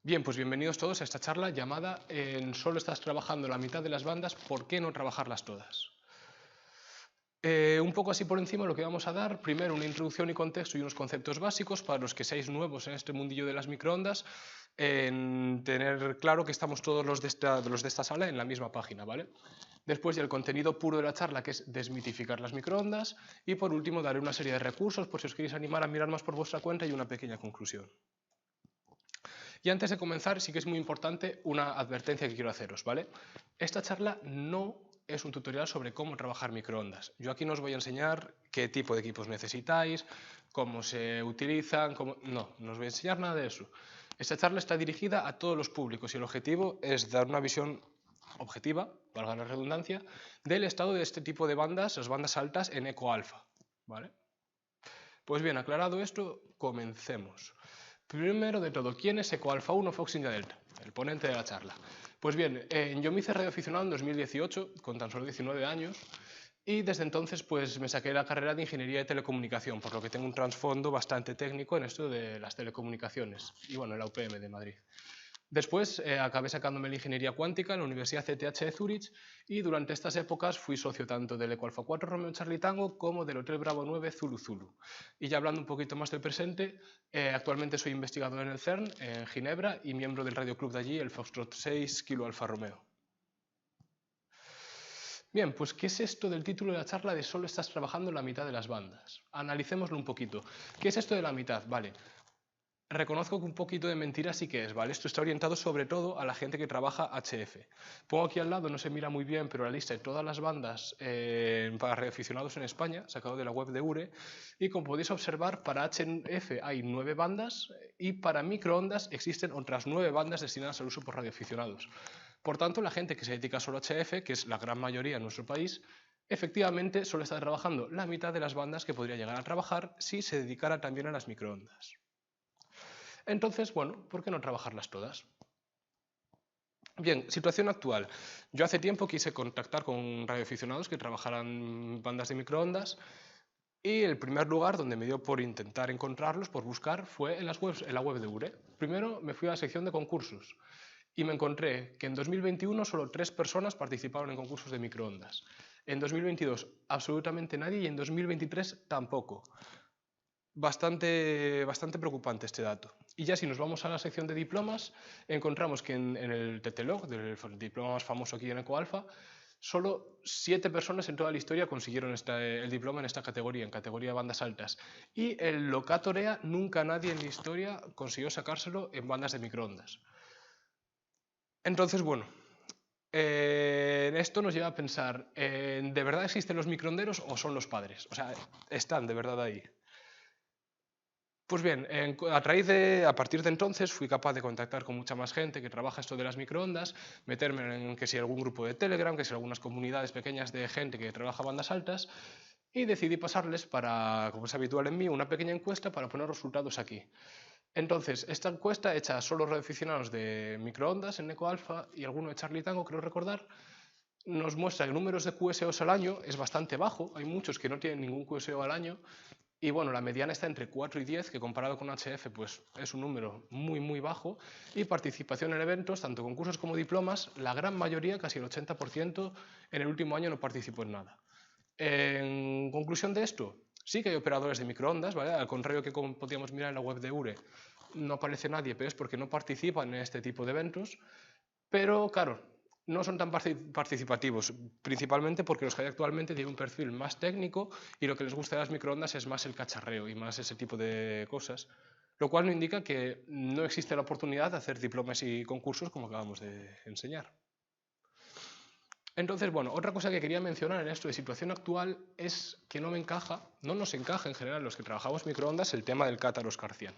Bien, pues bienvenidos todos a esta charla llamada Solo estás trabajando la mitad de las bandas, ¿por qué no trabajarlas todas? Un poco así por encima lo que vamos a dar, primero una introducción y contexto y unos conceptos básicos para los que seáis nuevos en este mundillo de las microondas, en tener claro que estamos todos los de esta sala en la misma página, ¿vale? Después ya el contenido puro de la charla, que es desmitificar las microondas, y por último daré una serie de recursos por si os queréis animar a mirar más por vuestra cuenta y una pequeña conclusión. Y antes de comenzar, sí que es muy importante una advertencia que quiero haceros, ¿vale? Esta charla no es un tutorial sobre cómo trabajar microondas. Yo aquí no os voy a enseñar qué tipo de equipos necesitáis, cómo se utilizan, no os voy a enseñar nada de eso. Esta charla está dirigida a todos los públicos y el objetivo es dar una visión objetiva, valga la redundancia, del estado de este tipo de bandas, las bandas altas en eco alfa, ¿vale? Pues bien, aclarado esto, comencemos. Primero de todo, ¿quién es EcoAlfa 1 Fox India Delta? El ponente de la charla. Pues bien, yo me hice radioaficionado en 2018, con tan solo 19 años, y desde entonces pues me saqué la carrera de Ingeniería de Telecomunicación, por lo que tengo un trasfondo bastante técnico en esto de las telecomunicaciones, y bueno, en la UPM de Madrid. Después acabé sacándome la ingeniería cuántica en la Universidad CTH de Zúrich y durante estas épocas fui socio tanto del Eco Alfa 4 Romeo Charlie Tango como del Hotel Bravo 9 Zulu Zulu. Y ya hablando un poquito más del presente, actualmente soy investigador en el CERN, en Ginebra, y miembro del radio club de allí, el Foxtrot 6 Kilo Alfa Romeo. Bien, pues ¿qué es esto del título de la charla de solo estás trabajando en la mitad de las bandas? Analicémoslo un poquito. ¿Qué es esto de la mitad? Vale. Reconozco que un poquito de mentira sí que es, ¿vale? Esto está orientado sobre todo a la gente que trabaja HF. Pongo aquí al lado, no se mira muy bien, pero la lista de todas las bandas para radioaficionados en España, sacado de la web de URE, y como podéis observar, para HF hay 9 bandas y para microondas existen otras 9 bandas destinadas al uso por radioaficionados. Por tanto, la gente que se dedica solo a HF, que es la gran mayoría en nuestro país, efectivamente solo está trabajando la mitad de las bandas que podría llegar a trabajar si se dedicara también a las microondas. Entonces, bueno, ¿por qué no trabajarlas todas? Bien, situación actual. Yo hace tiempo quise contactar con radioaficionados que trabajaran bandas de microondas y el primer lugar donde me dio por intentar encontrarlos, por buscar, fue en la web de URE. Primero me fui a la sección de concursos y me encontré que en 2021 solo 3 personas participaron en concursos de microondas. En 2022 absolutamente nadie y en 2023 tampoco. Bastante preocupante este dato. Y ya si nos vamos a la sección de diplomas, encontramos que en el TTLOG, del diploma más famoso aquí en EcoAlfa, solo 7 personas en toda la historia consiguieron el diploma en esta categoría, en categoría de bandas altas. Y el Locatorea, nunca nadie en la historia consiguió sacárselo en bandas de microondas. Entonces, bueno, esto nos lleva a pensar, ¿de verdad existen los microonderos o son los padres? O sea, ¿están de verdad ahí? Pues bien, a partir de entonces fui capaz de contactar con mucha más gente que trabaja esto de las microondas, meterme en que si algún grupo de Telegram, que si algunas comunidades pequeñas de gente que trabaja bandas altas, y decidí pasarles como es habitual en mí, una pequeña encuesta para poner resultados aquí. Entonces, esta encuesta hecha a solo radioaficionados de microondas en EcoAlfa y alguno de Charlie Tango, creo recordar, nos muestra que números de QSOs al año es bastante bajo, hay muchos que no tienen ningún QSO al año, y bueno, la mediana está entre 4 y 10, que comparado con HF pues es un número muy bajo, y participación en eventos, tanto concursos como diplomas, la gran mayoría, casi el 80%, en el último año no participó en nada. En conclusión de esto, sí que hay operadores de microondas, ¿vale? Al contrario que como podíamos mirar en la web de URE, no aparece nadie, pero es porque no participan en este tipo de eventos, pero claro, no son tan participativos, principalmente porque los que hay actualmente tienen un perfil más técnico y lo que les gusta de las microondas es más el cacharreo y más ese tipo de cosas, lo cual no indica que no existe la oportunidad de hacer diplomas y concursos como acabamos de enseñar. Entonces, bueno, otra cosa que quería mencionar en esto de situación actual es que no nos encaja en general los que trabajamos microondas el tema del cátaro Oscar 100.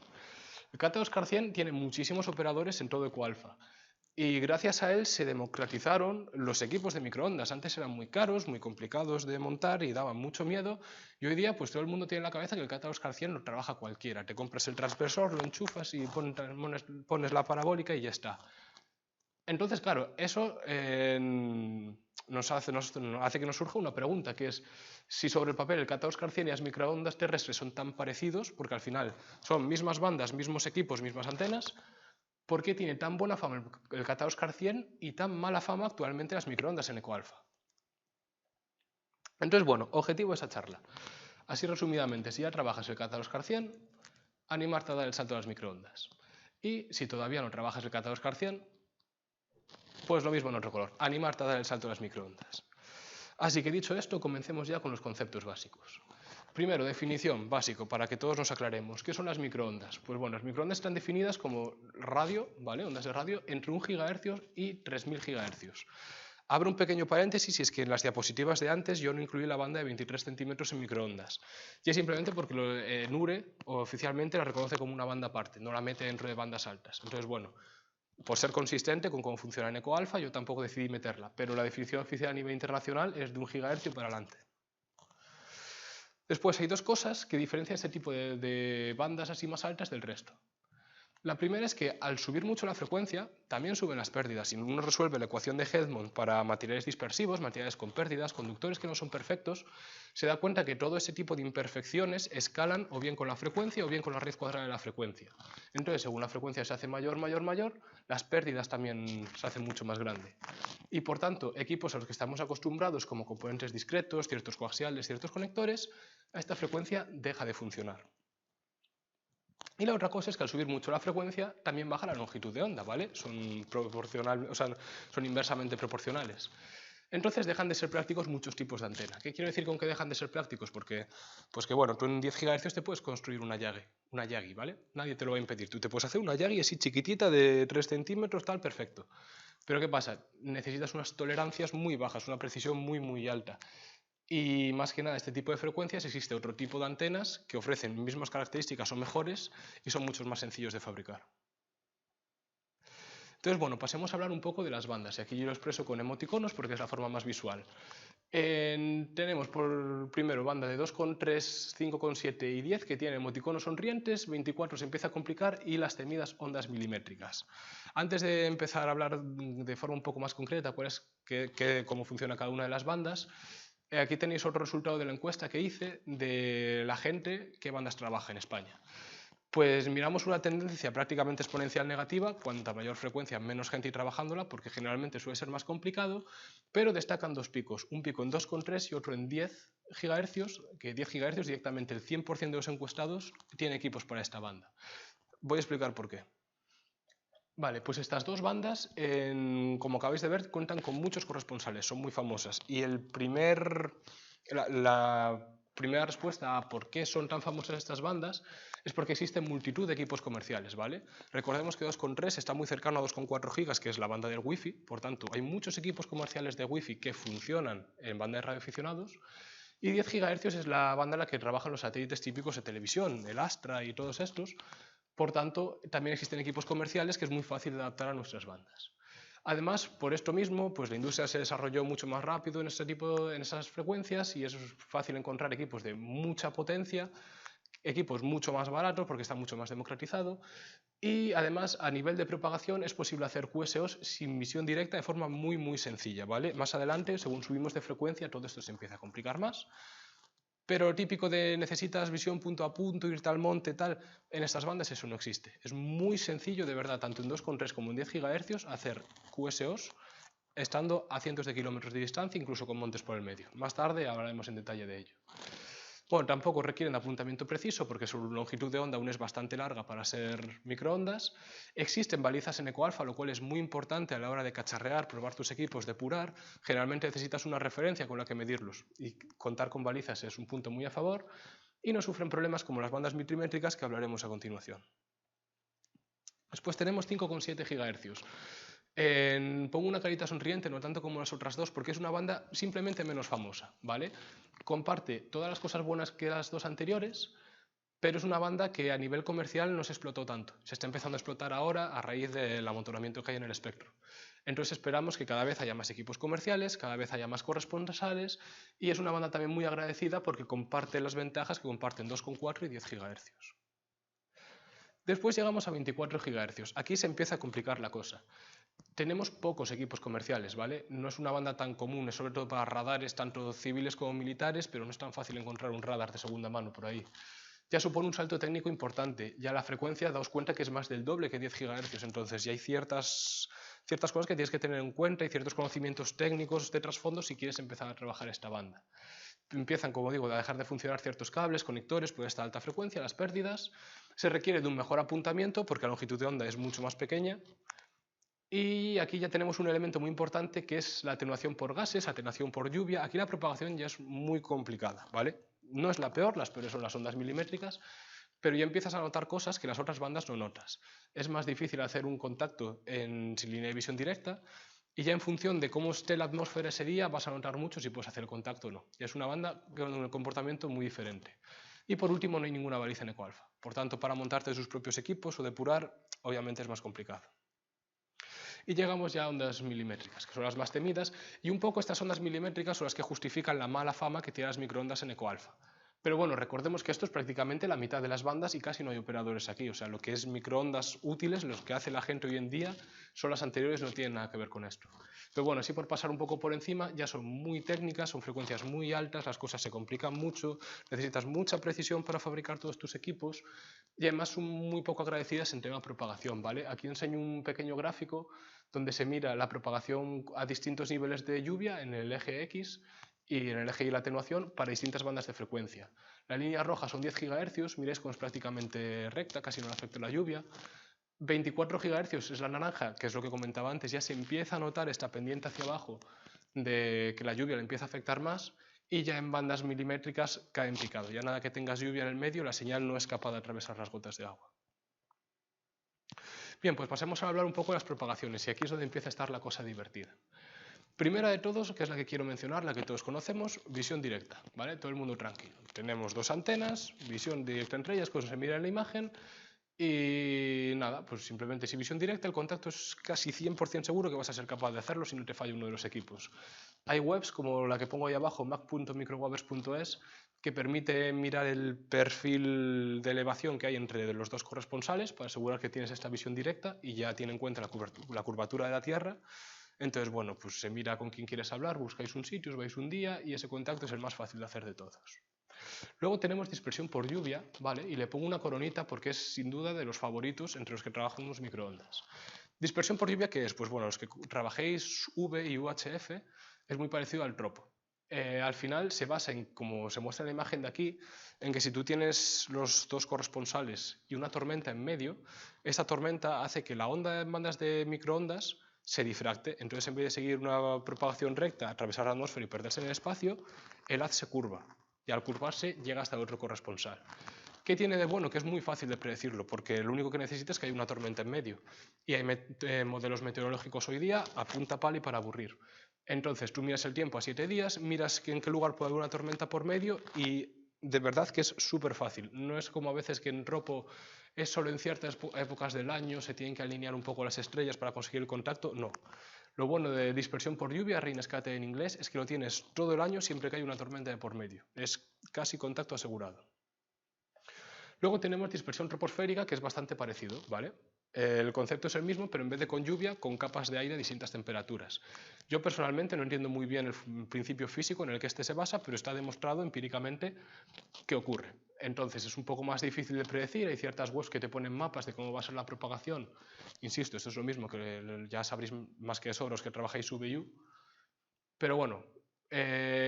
El cátaro Oscar 100 tiene muchísimos operadores en todo EcoAlfa. Y gracias a él se democratizaron los equipos de microondas. Antes eran muy caros, muy complicados de montar y daban mucho miedo. Y hoy día pues todo el mundo tiene en la cabeza que el cátaro Oscar 100 lo trabaja cualquiera. Te compras el transversor, lo enchufas y pones la parabólica y ya está. Entonces, claro, eso nos hace que nos surja una pregunta, que es si sobre el papel el cátaro Oscar 100 y las microondas terrestres son tan parecidos, porque al final son mismas bandas, mismos equipos, mismas antenas, ¿Por qué tiene tan buena fama el Cat-Oscar 100 y tan mala fama actualmente las microondas en ecoalfa? Entonces, bueno, objetivo de esa charla. Así resumidamente, si ya trabajas el Cat-Oscar 100, animarte a dar el salto a las microondas. Y si todavía no trabajas el Cat-Oscar 100, pues lo mismo en otro color, animarte a dar el salto a las microondas. Así que dicho esto, comencemos ya con los conceptos básicos. Primero, definición, básico, para que todos nos aclaremos. ¿Qué son las microondas? Pues bueno, las microondas están definidas como radio, ¿vale? Ondas de radio entre 1 GHz y 3000 GHz. Abro un pequeño paréntesis y es que en las diapositivas de antes yo no incluí la banda de 23 centímetros en microondas. Y es simplemente porque NURE oficialmente la reconoce como una banda aparte, no la mete dentro de bandas altas. Entonces, bueno, por ser consistente con cómo funciona en ecoalfa, yo tampoco decidí meterla, pero la definición oficial a nivel internacional es de 1 GHz para adelante. Después hay dos cosas que diferencian este tipo de bandas así más altas del resto. La primera es que al subir mucho la frecuencia, también suben las pérdidas. Si uno resuelve la ecuación de Hedmond para materiales dispersivos, materiales con pérdidas, conductores que no son perfectos, se da cuenta que todo ese tipo de imperfecciones escalan o bien con la frecuencia o bien con la raíz cuadrada de la frecuencia. Entonces, según la frecuencia se hace mayor, mayor, mayor, las pérdidas también se hacen mucho más grandes. Y por tanto, equipos a los que estamos acostumbrados, como componentes discretos, ciertos coaxiales, ciertos conectores, a esta frecuencia deja de funcionar. Y la otra cosa es que al subir mucho la frecuencia también baja la longitud de onda, ¿vale? Son inversamente proporcionales. Entonces dejan de ser prácticos muchos tipos de antena. ¿Qué quiero decir con que dejan de ser prácticos? Porque, pues que bueno, tú en 10 GHz te puedes construir una Yagi, ¿vale? Nadie te lo va a impedir. Tú te puedes hacer una Yagi así chiquitita de 3 centímetros, tal, perfecto. Pero ¿qué pasa? Necesitas unas tolerancias muy bajas, una precisión muy, muy alta. Y más que nada, este tipo de frecuencias existe otro tipo de antenas que ofrecen mismas características o mejores y son mucho más sencillos de fabricar. Entonces, bueno, pasemos a hablar un poco de las bandas. Y aquí yo lo expreso con emoticonos porque es la forma más visual. Tenemos por primero banda de 2,3, 5,7 y 10 que tienen emoticonos sonrientes, 24 se empieza a complicar y las temidas ondas milimétricas. Antes de empezar a hablar de forma un poco más concreta cómo funciona cada una de las bandas, aquí tenéis otro resultado de la encuesta que hice de la gente qué bandas trabaja en España. Pues miramos una tendencia prácticamente exponencial negativa, cuanta mayor frecuencia, menos gente y trabajándola, porque generalmente suele ser más complicado, pero destacan dos picos, un pico en 2,3 y otro en 10 GHz, que 10 GHz directamente el 100% de los encuestados tiene equipos para esta banda. Voy a explicar por qué. Vale, pues estas dos bandas, como acabáis de ver, cuentan con muchos corresponsales, son muy famosas. Y la primera respuesta a por qué son tan famosas estas bandas es porque existen multitud de equipos comerciales, ¿vale? Recordemos que 2,3 está muy cercano a 2,4 gigas, que es la banda del Wi-Fi, por tanto, hay muchos equipos comerciales de Wi-Fi que funcionan en banda de radioaficionados, y 10 GHz es la banda en la que trabajan los satélites típicos de televisión, el Astra y todos estos. Por tanto, también existen equipos comerciales que es muy fácil de adaptar a nuestras bandas. Además, por esto mismo, pues la industria se desarrolló mucho más rápido en esas frecuencias y es fácil encontrar equipos de mucha potencia, equipos mucho más baratos porque está mucho más democratizado y además a nivel de propagación es posible hacer QSOs sin misión directa de forma muy muy sencilla, ¿vale? Más adelante, según subimos de frecuencia, todo esto se empieza a complicar más. Pero lo típico de necesitas visión punto a punto, irte al monte, tal, en estas bandas eso no existe. Es muy sencillo, de verdad, tanto en 2,3 como en 10 GHz, hacer QSOs estando a cientos de kilómetros de distancia, incluso con montes por el medio. Más tarde hablaremos en detalle de ello. Bueno, tampoco requieren apuntamiento preciso porque su longitud de onda aún es bastante larga para ser microondas. Existen balizas en ecoalfa, lo cual es muy importante a la hora de cacharrear, probar tus equipos, depurar. Generalmente necesitas una referencia con la que medirlos y contar con balizas es un punto muy a favor y no sufren problemas como las bandas milimétricas que hablaremos a continuación. Después tenemos 5,7 GHz. Pongo una carita sonriente, no tanto como las otras dos, porque es una banda simplemente menos famosa, ¿vale? Comparte todas las cosas buenas que las dos anteriores, pero es una banda que a nivel comercial no se explotó tanto. Se está empezando a explotar ahora a raíz del amontonamiento que hay en el espectro. Entonces esperamos que cada vez haya más equipos comerciales, cada vez haya más corresponsales, y es una banda también muy agradecida porque comparte las ventajas que comparten 2,4 y 10 GHz. Después llegamos a 24 GHz. Aquí se empieza a complicar la cosa. Tenemos pocos equipos comerciales, ¿vale? No es una banda tan común, es sobre todo para radares tanto civiles como militares, pero no es tan fácil encontrar un radar de segunda mano por ahí. ya supone un salto técnico importante. Ya la frecuencia, daos cuenta que es más del doble que 10 GHz, entonces ya hay ciertas cosas que tienes que tener en cuenta y ciertos conocimientos técnicos de trasfondo si quieres empezar a trabajar esta banda. Empiezan, como digo, a dejar de funcionar ciertos cables, conectores por esta alta frecuencia, las pérdidas. Se requiere de un mejor apuntamiento porque la longitud de onda es mucho más pequeña. Y aquí ya tenemos un elemento muy importante que es la atenuación por gases, atenuación por lluvia. Aquí la propagación ya es muy complicada, ¿vale? No es la peor, las peores son las ondas milimétricas, pero ya empiezas a notar cosas que las otras bandas no notas. Es más difícil hacer un contacto sin línea de visión directa y ya en función de cómo esté la atmósfera ese día vas a notar mucho si puedes hacer el contacto o no. Y es una banda con un comportamiento muy diferente. Y por último, no hay ninguna baliza en ecoalfa. Por tanto, para montarte sus propios equipos o depurar, obviamente es más complicado. Y llegamos ya a ondas milimétricas, que son las más temidas, y un poco estas ondas milimétricas son las que justifican la mala fama que tienen las microondas en ecoalfa. Pero bueno, recordemos que esto es prácticamente la mitad de las bandas y casi no hay operadores aquí. O sea, lo que es microondas útiles, los que hace la gente hoy en día, son las anteriores, no tienen nada que ver con esto. Pero bueno, así por pasar un poco por encima, ya son muy técnicas, son frecuencias muy altas, las cosas se complican mucho, necesitas mucha precisión para fabricar todos tus equipos y además son muy poco agradecidas en tema de propagación, ¿vale? Aquí enseño un pequeño gráfico donde se mira la propagación a distintos niveles de lluvia en el eje X y en el eje Y la atenuación para distintas bandas de frecuencia. La línea roja son 10 GHz, miréis cómo es prácticamente recta, casi no le afecta la lluvia. 24 GHz es la naranja, que es lo que comentaba antes, ya se empieza a notar esta pendiente hacia abajo de que la lluvia le empieza a afectar más y ya en bandas milimétricas cae en picado. Ya nada que tengas lluvia en el medio, la señal no es capaz de atravesar las gotas de agua. Bien, pues pasemos a hablar un poco de las propagaciones y aquí es donde empieza a estar la cosa divertida. Primera de todos, que es la que quiero mencionar, la que todos conocemos, visión directa, ¿vale? Todo el mundo tranquilo. Tenemos dos antenas, visión directa entre ellas, pues se mira en la imagen y nada, pues simplemente si visión directa, el contacto es casi 100% seguro que vas a ser capaz de hacerlo si no te falla uno de los equipos. Hay webs como la que pongo ahí abajo, mac.microwaves.es, que permite mirar el perfil de elevación que hay entre los dos corresponsales para asegurar que tienes esta visión directa y ya tiene en cuenta la curvatura de la Tierra. Entonces, bueno, pues se mira con quién quieres hablar, buscáis un sitio, os vais un día y ese contacto es el más fácil de hacer de todos. Luego tenemos dispersión por lluvia, ¿vale? Y le pongo una coronita porque es sin duda de los favoritos entre los que trabajan los microondas. Dispersión por lluvia, ¿qué es? Pues bueno, los que trabajéis V y UHF es muy parecido al tropo. Al final se basa en, como se muestra en la imagen de aquí, en que si tú tienes los dos corresponsales y una tormenta en medio, esta tormenta hace que la onda en bandas de microondas se difracte. Entonces, en vez de seguir una propagación recta, atravesar la atmósfera y perderse en el espacio, el haz se curva. Y al curvarse llega hasta el otro corresponsal. ¿Qué tiene de bueno? Que es muy fácil de predecirlo, porque lo único que necesitas es que haya una tormenta en medio. Y hay modelos meteorológicos hoy día a punta pala y para aburrir. Entonces tú miras el tiempo a 7 días, miras en qué lugar puede haber una tormenta por medio y de verdad que es súper fácil. No es como a veces que en tropo es solo en ciertas épocas del año, se tienen que alinear un poco las estrellas para conseguir el contacto. No. Lo bueno de dispersión por lluvia, Rainescate en inglés, es que lo tienes todo el año siempre que hay una tormenta de por medio. Es casi contacto asegurado. Luego tenemos dispersión troposférica, que es bastante parecido, ¿vale? El concepto es el mismo, pero en vez de con lluvia, con capas de aire a distintas temperaturas. Yo personalmente no entiendo muy bien el principio físico en el que este se basa, pero está demostrado empíricamente que ocurre. Entonces es un poco más difícil de predecir, hay ciertas webs que te ponen mapas de cómo va a ser la propagación. Insisto, esto es lo mismo que ya sabréis más que eso los que trabajáis VU. Pero bueno,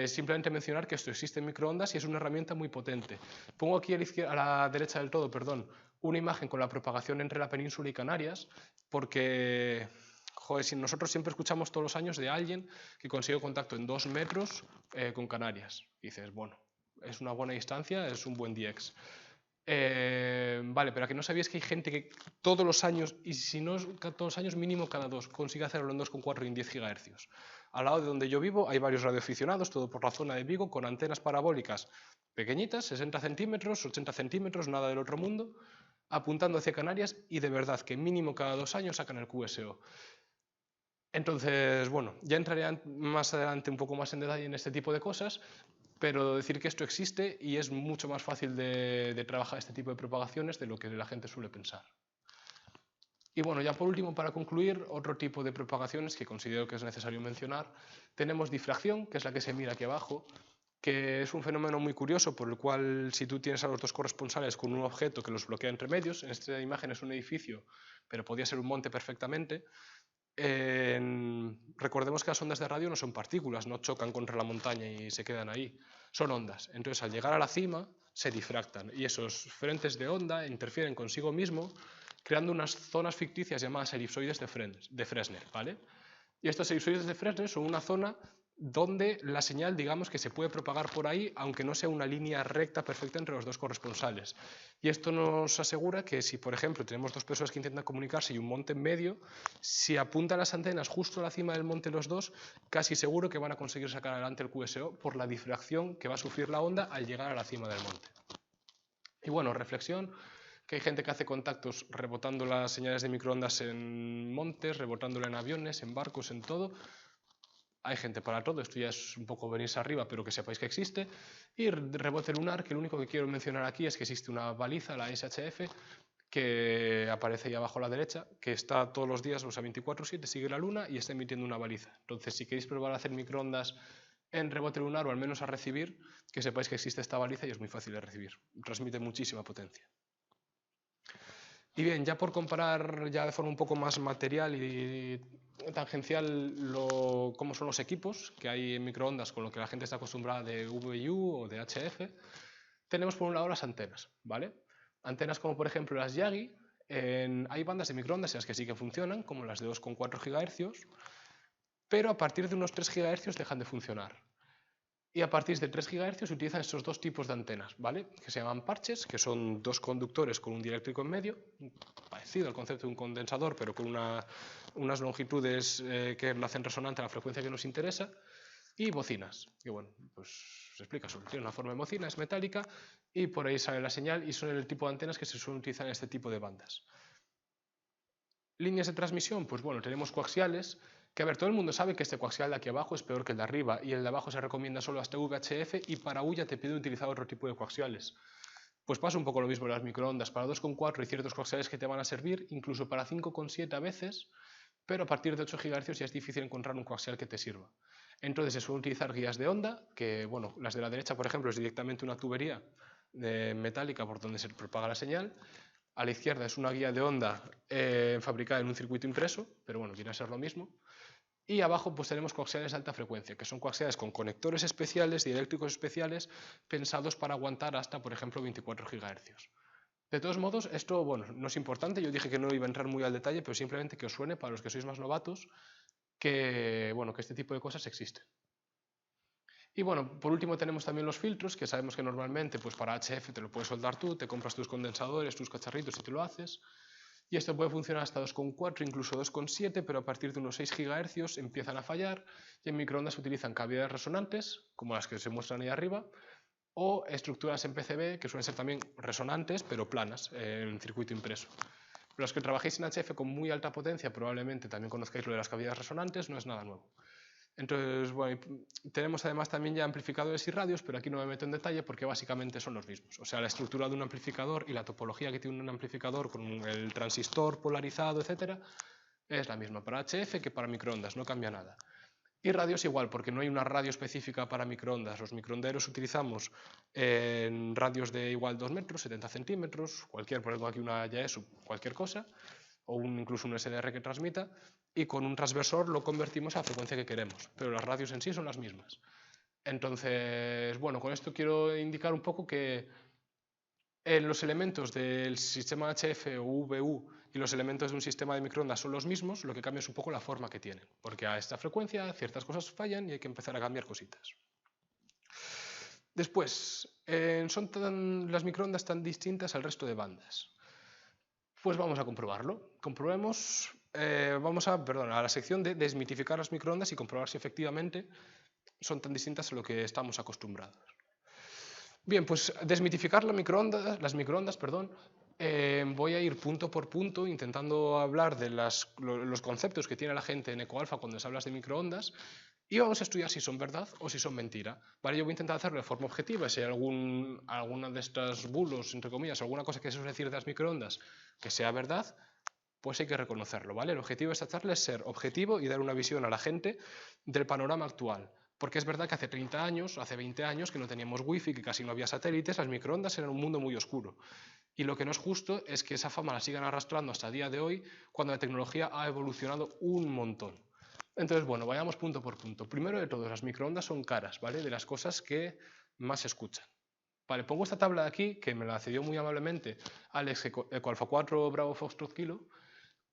simplemente mencionar que esto existe en microondas y es una herramienta muy potente. Pongo aquí a la derecha del todo, perdón, una imagen con la propagación entre la península y Canarias, porque joder, si nosotros siempre escuchamos todos los años de alguien que consigue contacto en 2 metros con Canarias. Y dices, bueno, es una buena distancia, es un buen DX. Vale, pero aquí no sabíais que hay gente que todos los años, y si no todos los años, mínimo cada 2, consigue hacerlo en 2,4 y en 10 GHz. Al lado de donde yo vivo hay varios radioaficionados, todo por la zona de Vigo, con antenas parabólicas pequeñitas, 60 centímetros, 80 centímetros, nada del otro mundo, apuntando hacia Canarias y de verdad que mínimo cada 2 años sacan el QSO. Entonces, bueno, ya entraré más adelante un poco más en detalle en este tipo de cosas, pero decir que esto existe y es mucho más fácil de trabajar este tipo de propagaciones de lo que la gente suele pensar. Y bueno, ya por último, para concluir, otro tipo de propagaciones que considero que es necesario mencionar, tenemos difracción, que es la que se mira aquí abajo. que es un fenómeno muy curioso por el cual si tú tienes a los dos corresponsales con un objeto que los bloquea entre medios, en esta imagen es un edificio, pero podría ser un monte perfectamente, recordemos que las ondas de radio no son partículas, no chocan contra la montaña y se quedan ahí, son ondas. Entonces al llegar a la cima se difractan y esos frentes de onda interfieren consigo mismo creando unas zonas ficticias llamadas elipsoides de Fresnel, ¿vale? Y estos elipsoides de Fresnel son una zona donde la señal, digamos, que se puede propagar por ahí, aunque no sea una línea recta perfecta entre los dos corresponsales. Y esto nos asegura que si, por ejemplo, tenemos dos personas que intentan comunicarse y un monte en medio, si apuntan las antenas justo a la cima del monte los dos, casi seguro que van a conseguir sacar adelante el QSO por la difracción que va a sufrir la onda al llegar a la cima del monte. Y bueno, reflexión, que hay gente que hace contactos rebotando las señales de microondas en montes, rebotándola en aviones, en barcos, en todo. Hay gente para todo, esto ya es un poco venirse arriba, pero que sepáis que existe. Y rebote lunar, que lo único que quiero mencionar aquí es que existe una baliza, la SHF, que aparece ahí abajo a la derecha, que está todos los días, o sea, 24/7, sigue la luna y está emitiendo una baliza. Entonces, si queréis probar a hacer microondas en rebote lunar, o al menos a recibir, que sepáis que existe esta baliza y es muy fácil de recibir. Transmite muchísima potencia. Y bien, ya por comparar ya de forma un poco más material y tangencial cómo son los equipos que hay en microondas con lo que la gente está acostumbrada de VU o de HF, tenemos por un lado las antenas, ¿vale? Antenas como por ejemplo las Yagi, hay bandas de microondas en las que sí que funcionan, como las de 2,4 GHz, pero a partir de unos 3 GHz dejan de funcionar. Y a partir de 3 GHz se utilizan estos dos tipos de antenas, ¿vale? Que se llaman parches, que son dos conductores con un dieléctrico en medio, parecido al concepto de un condensador, pero con unas longitudes que lo hacen resonante a la frecuencia que nos interesa, y bocinas, que bueno, pues se explica solo, tiene una forma de bocina, es metálica, y por ahí sale la señal, y son el tipo de antenas que se suelen utilizar en este tipo de bandas. Líneas de transmisión, pues bueno, tenemos coaxiales, que a ver, todo el mundo sabe que este coaxial de aquí abajo es peor que el de arriba y el de abajo se recomienda solo hasta VHF y para U ya te pide utilizar otro tipo de coaxiales. Pues pasa un poco lo mismo en las microondas, para 2,4 hay ciertos coaxiales que te van a servir, incluso para 5,7 a veces, pero a partir de 8 GHz ya es difícil encontrar un coaxial que te sirva. Entonces se suelen utilizar guías de onda, que bueno, las de la derecha por ejemplo es directamente una tubería metálica por donde se propaga la señal. A la izquierda es una guía de onda fabricada en un circuito impreso, pero bueno, viene a ser lo mismo. Y abajo pues tenemos coaxiales de alta frecuencia, que son coaxiales con conectores especiales, dieléctricos especiales, pensados para aguantar hasta, por ejemplo, 24 GHz. De todos modos, esto bueno, no es importante, yo dije que no iba a entrar muy al detalle, pero simplemente que os suene, para los que sois más novatos, que, bueno, que este tipo de cosas existen. Y bueno, por último tenemos también los filtros, que sabemos que normalmente pues para HF te lo puedes soldar tú, te compras tus condensadores, tus cacharritos y te lo haces. Y esto puede funcionar hasta 2,4, incluso 2,7, pero a partir de unos 6 GHz empiezan a fallar y en microondas se utilizan cavidades resonantes, como las que se muestran ahí arriba, o estructuras en PCB que suelen ser también resonantes, pero planas, en circuito impreso. Los que trabajéis en HF con muy alta potencia probablemente también conozcáis lo de las cavidades resonantes, no es nada nuevo. Entonces, bueno, tenemos además también ya amplificadores y radios, pero aquí no me meto en detalle porque básicamente son los mismos. O sea, la estructura de un amplificador y la topología que tiene un amplificador con el transistor polarizado, etcétera, es la misma para HF que para microondas, no cambia nada. Y radios igual, porque no hay una radio específica para microondas. Los microonderos utilizamos en radios de igual 2 metros, 70 centímetros, cualquier, por ejemplo aquí una Yaesu, cualquier cosa, o incluso un SDR que transmita, y con un transversor lo convertimos a la frecuencia que queremos, pero las radios en sí son las mismas. Entonces, bueno, con esto quiero indicar un poco que los elementos del sistema HF o VU y los elementos de un sistema de microondas son los mismos, lo que cambia es un poco la forma que tienen, porque a esta frecuencia ciertas cosas fallan y hay que empezar a cambiar cositas. Después, ¿son las microondas tan distintas al resto de bandas? Pues vamos a comprobarlo. Comprobemos, vamos a la sección de desmitificar las microondas y comprobar si efectivamente son tan distintas a lo que estamos acostumbrados. Bien, pues desmitificar las microondas, voy a ir punto por punto intentando hablar de los conceptos que tiene la gente en EcoAlfa cuando se habla de microondas y vamos a estudiar si son verdad o si son mentira. Vale, yo voy a intentar hacerlo de forma objetiva, si hay alguna de estas bulos, entre comillas, alguna cosa que se suele decir de las microondas que sea verdad, pues hay que reconocerlo, ¿vale? El objetivo de esta charla es ser objetivo y dar una visión a la gente del panorama actual, Porque es verdad que hace 30 años, hace 20 años que no teníamos wifi, que casi no había satélites, las microondas eran un mundo muy oscuro. Y lo que no es justo es que esa fama la sigan arrastrando hasta el día de hoy, cuando la tecnología ha evolucionado un montón. Entonces, bueno, vayamos punto por punto. Primero de todo, las microondas son caras, ¿vale? De las cosas que más se escuchan. Vale, pongo esta tabla de aquí, que me la cedió muy amablemente Alex Eco Alfa 4 Bravo Foxtrot Kilo,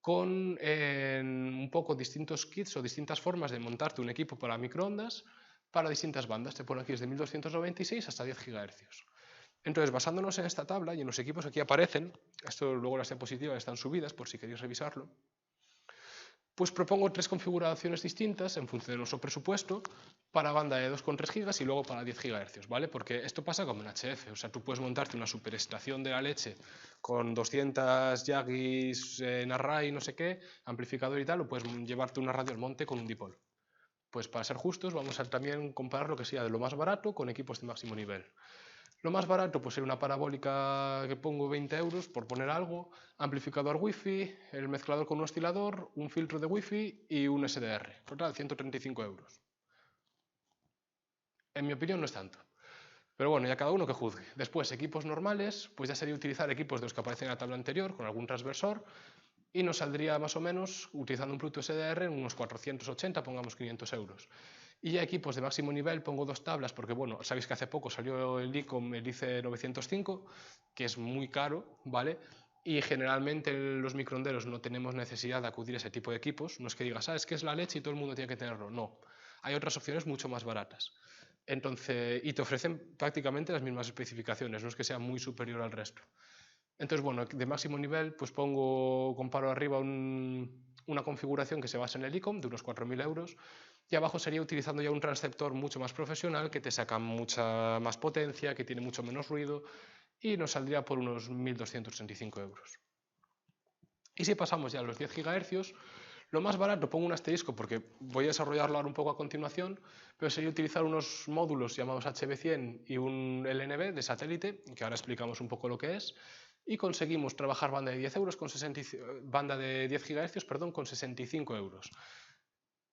con un poco distintos kits o distintas formas de montarte un equipo para microondas para distintas bandas. Te pone aquí desde 1296 hasta 10 GHz. Entonces, basándonos en esta tabla y en los equipos que aquí aparecen, esto luego las diapositivas están subidas por si queréis revisarlo, pues propongo 3 configuraciones distintas en función de nuestro presupuesto para banda de 2,3 GB y luego para 10 GHz, ¿vale? Porque esto pasa como en HF, o sea, tú puedes montarte una superestación de la leche con 200 Yagis en array, no sé qué, amplificador y tal, o puedes llevarte una radio al monte con un dipol. Pues para ser justos vamos a también comparar lo que sea de lo más barato con equipos de máximo nivel. Lo más barato pues sería una parabólica que pongo 20 euros por poner algo, amplificador wifi, el mezclador con un oscilador, un filtro de wifi y un SDR. Total, 135 euros. En mi opinión no es tanto. Pero bueno, ya cada uno que juzgue. Después, equipos normales, pues ya sería utilizar equipos de los que aparecen en la tabla anterior con algún transversor y nos saldría más o menos, utilizando un producto SDR, en unos 480, pongamos 500 euros. Y ya equipos de máximo nivel pongo 2 tablas porque, bueno, sabéis que hace poco salió el ICOM, el IC905, que es muy caro, ¿vale? Y generalmente los microonderos no tenemos necesidad de acudir a ese tipo de equipos. No es que digas, es que es la leche y todo el mundo tiene que tenerlo. No, hay otras opciones mucho más baratas. Entonces, y te ofrecen prácticamente las mismas especificaciones, no es que sea muy superior al resto. Entonces, bueno, de máximo nivel, pues comparo arriba una configuración que se basa en el ICOM de unos 4.000 euros y abajo sería utilizando ya un transceptor mucho más profesional que te saca mucha más potencia, que tiene mucho menos ruido y nos saldría por unos 1.265 euros. Y si pasamos ya a los 10 GHz, lo más barato, pongo un asterisco porque voy a desarrollarlo ahora un poco a continuación, pero sería utilizar unos módulos llamados HB100 y un LNB de satélite, que ahora explicamos un poco lo que es, y conseguimos trabajar banda de 10 euros con banda de 10 GHz, perdón, con 65 euros.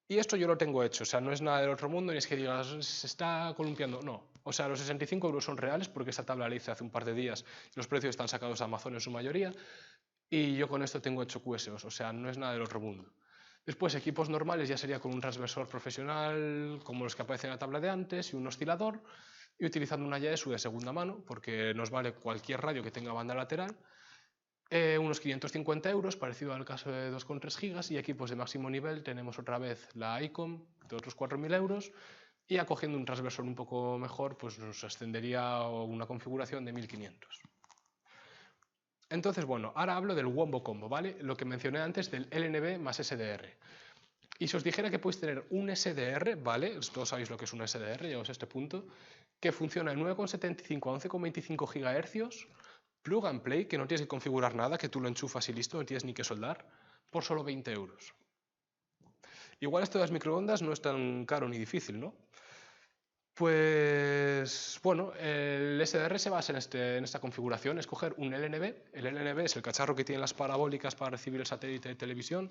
Y esto yo lo tengo hecho, o sea, no es nada del otro mundo, ni es que digas, se está columpiando, no. O sea, los 65 euros son reales porque esta tabla la hice hace un par de días y los precios están sacados a Amazon en su mayoría, y yo con esto tengo hecho QSOs, o sea, no es nada del otro mundo. Después, equipos normales ya sería con un transversor profesional, como los que aparecen en la tabla de antes, y un oscilador, y utilizando una Yaesu de segunda mano, porque nos vale cualquier radio que tenga banda lateral, unos 550 euros, parecido al caso de 2,3 GB, y equipos de máximo nivel tenemos otra vez la ICOM de otros 4.000 euros, y acogiendo un transversor un poco mejor, pues nos ascendería a una configuración de 1.500. Entonces, bueno, ahora hablo del Wombo Combo, ¿vale? Lo que mencioné antes del LNB más SDR. Y si os dijera que podéis tener un SDR, ¿vale? Todos sabéis lo que es un SDR, llegamos a este punto, que funciona en 9,75 a 11,25 GHz, plug and play, que no tienes que configurar nada, que tú lo enchufas y listo, no tienes ni que soldar, por solo 20 euros. Igual esto de las microondas no es tan caro ni difícil, ¿no? Pues bueno, el SDR se basa en esta configuración, es coger un LNB. El LNB es el cacharro que tiene las parabólicas para recibir el satélite de televisión.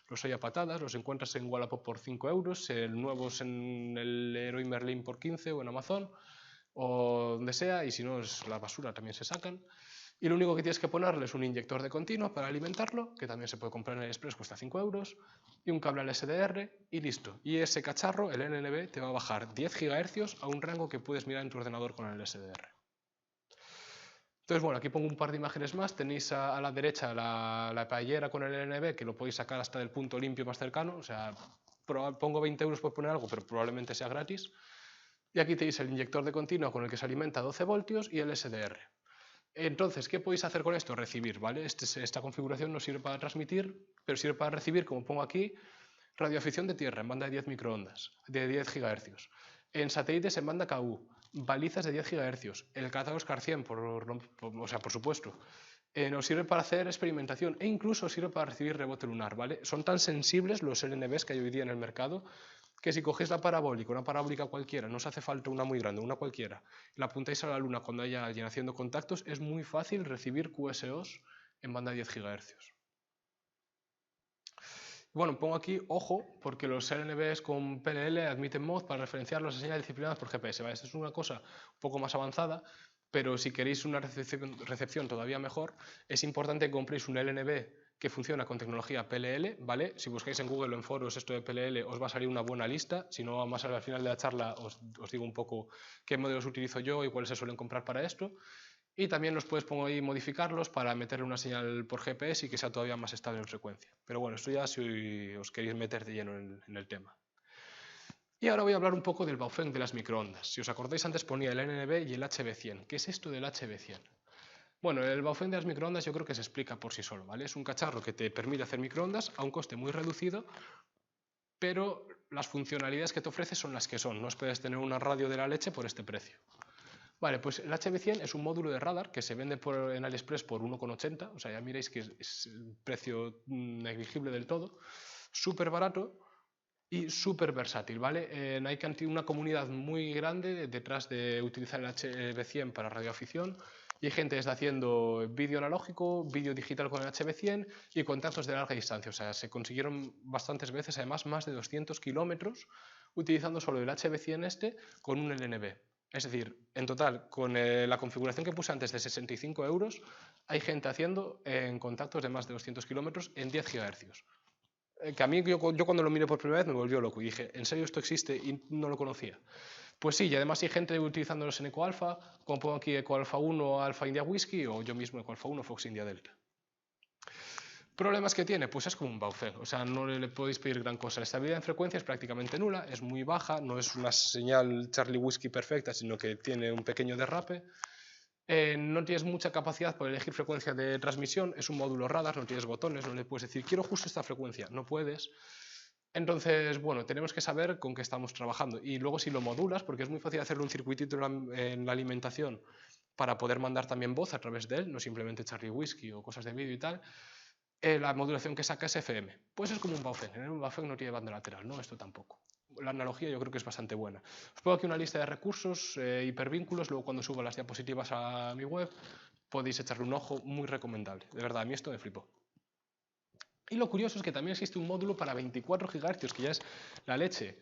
Los hay a patadas, los encuentras en Wallapop por 5 euros, nuevos en el Leroy Merlin por 15 o en Amazon o donde sea, y si no, es la basura, también se sacan. Y lo único que tienes que ponerle es un inyector de continuo para alimentarlo, que también se puede comprar en el Express, cuesta 5 euros, y un cable al SDR y listo. Y ese cacharro, el NNB, te va a bajar 10 GHz a un rango que puedes mirar en tu ordenador con el SDR. Entonces, bueno, aquí pongo un par de imágenes más. Tenéis a la derecha la paellera con el NNB, que lo podéis sacar hasta el punto limpio más cercano. O sea, pongo 20 euros por poner algo, pero probablemente sea gratis. Y aquí tenéis el inyector de continuo con el que se alimenta 12 voltios y el SDR. Entonces, ¿qué podéis hacer con esto? Recibir, ¿vale? Esta configuración no sirve para transmitir, pero sirve para recibir, como pongo aquí, radioafición de tierra en banda de 10 microondas, de 10 GHz. En satélites en banda KU, balizas de 10 GHz, el catálogo SCAR 100, por supuesto. Nos sirve para hacer experimentación e incluso sirve para recibir rebote lunar, ¿vale? Son tan sensibles los LNBs que hay hoy día en el mercado que si cogéis la parabólica, una parabólica cualquiera, no os hace falta una muy grande, una cualquiera, y la apuntáis a la luna cuando haya alguien haciendo contactos, es muy fácil recibir QSOs en banda de 10 GHz. Bueno, pongo aquí, ojo, porque los LNBs con PLL admiten mod para referenciar las señales disciplinadas por GPS. ¿Vale? Esta es una cosa un poco más avanzada, pero si queréis una recepción todavía mejor, es importante que compréis un LNB que funciona con tecnología PLL, ¿vale? Si buscáis en Google o en foros esto de PLL, os va a salir una buena lista. Si no, más al final de la charla os digo un poco qué modelos utilizo yo y cuáles se suelen comprar para esto. Y también los puedes pongo ahí modificarlos para meterle una señal por GPS y que sea todavía más estable en frecuencia. Pero bueno, esto ya si os queréis meter de lleno en el tema. Y ahora voy a hablar un poco del Baofeng de las microondas. Si os acordáis, antes ponía el NNB y el HB100. ¿Qué es esto del HB100? Bueno, el Baofeng de las microondas yo creo que se explica por sí solo, ¿vale? Es un cacharro que te permite hacer microondas a un coste muy reducido, pero las funcionalidades que te ofrece son las que son. No puedes tener una radio de la leche por este precio. Vale, pues el HB100 es un módulo de radar que se vende en AliExpress por 1,80, o sea, ya miréis que es un precio negligible del todo, súper barato y súper versátil, ¿vale? Hay una comunidad muy grande detrás de utilizar el HB100 para radioafición y hay gente que está haciendo vídeo analógico, vídeo digital con el HB100 y contactos de larga distancia, o sea, se consiguieron bastantes veces, además, más de 200 kilómetros utilizando solo el HB100 con un LNB. Es decir, en total, con la configuración que puse antes de 65 euros, hay gente haciendo en contactos de más de 200 kilómetros en 10 GHz. Que a mí, yo cuando lo miré por primera vez me volvió loco y dije, ¿en serio esto existe? Y no lo conocía. Pues sí, y además hay gente utilizándolos en EcoAlpha, como pongo aquí EcoAlpha 1, Alpha India Whiskey, o yo mismo EcoAlpha 1, Fox India Delta. ¿Problemas que tiene? Pues es como un Baofeng, o sea, no le podéis pedir gran cosa. La estabilidad en frecuencia es prácticamente nula, es muy baja, no es una señal Charlie Whiskey perfecta, sino que tiene un pequeño derrape. No tienes mucha capacidad para elegir frecuencia de transmisión, es un módulo radar, no tienes botones, no le puedes decir quiero justo esta frecuencia, no puedes. Entonces, bueno, tenemos que saber con qué estamos trabajando. Y luego si lo modulas, porque es muy fácil hacerle un circuitito en la alimentación para poder mandar también voz a través de él, no simplemente Charlie Whiskey o cosas de vídeo y tal, la modulación que saca es FM. Pues es como un Baofeng. Un Baofeng no tiene banda lateral, ¿no? Esto tampoco. La analogía yo creo que es bastante buena. Os pongo aquí una lista de recursos, hipervínculos, luego cuando subo las diapositivas a mi web podéis echarle un ojo, muy recomendable. De verdad, a mí esto me flipó. Y lo curioso es que también existe un módulo para 24 GHz, que ya es la leche.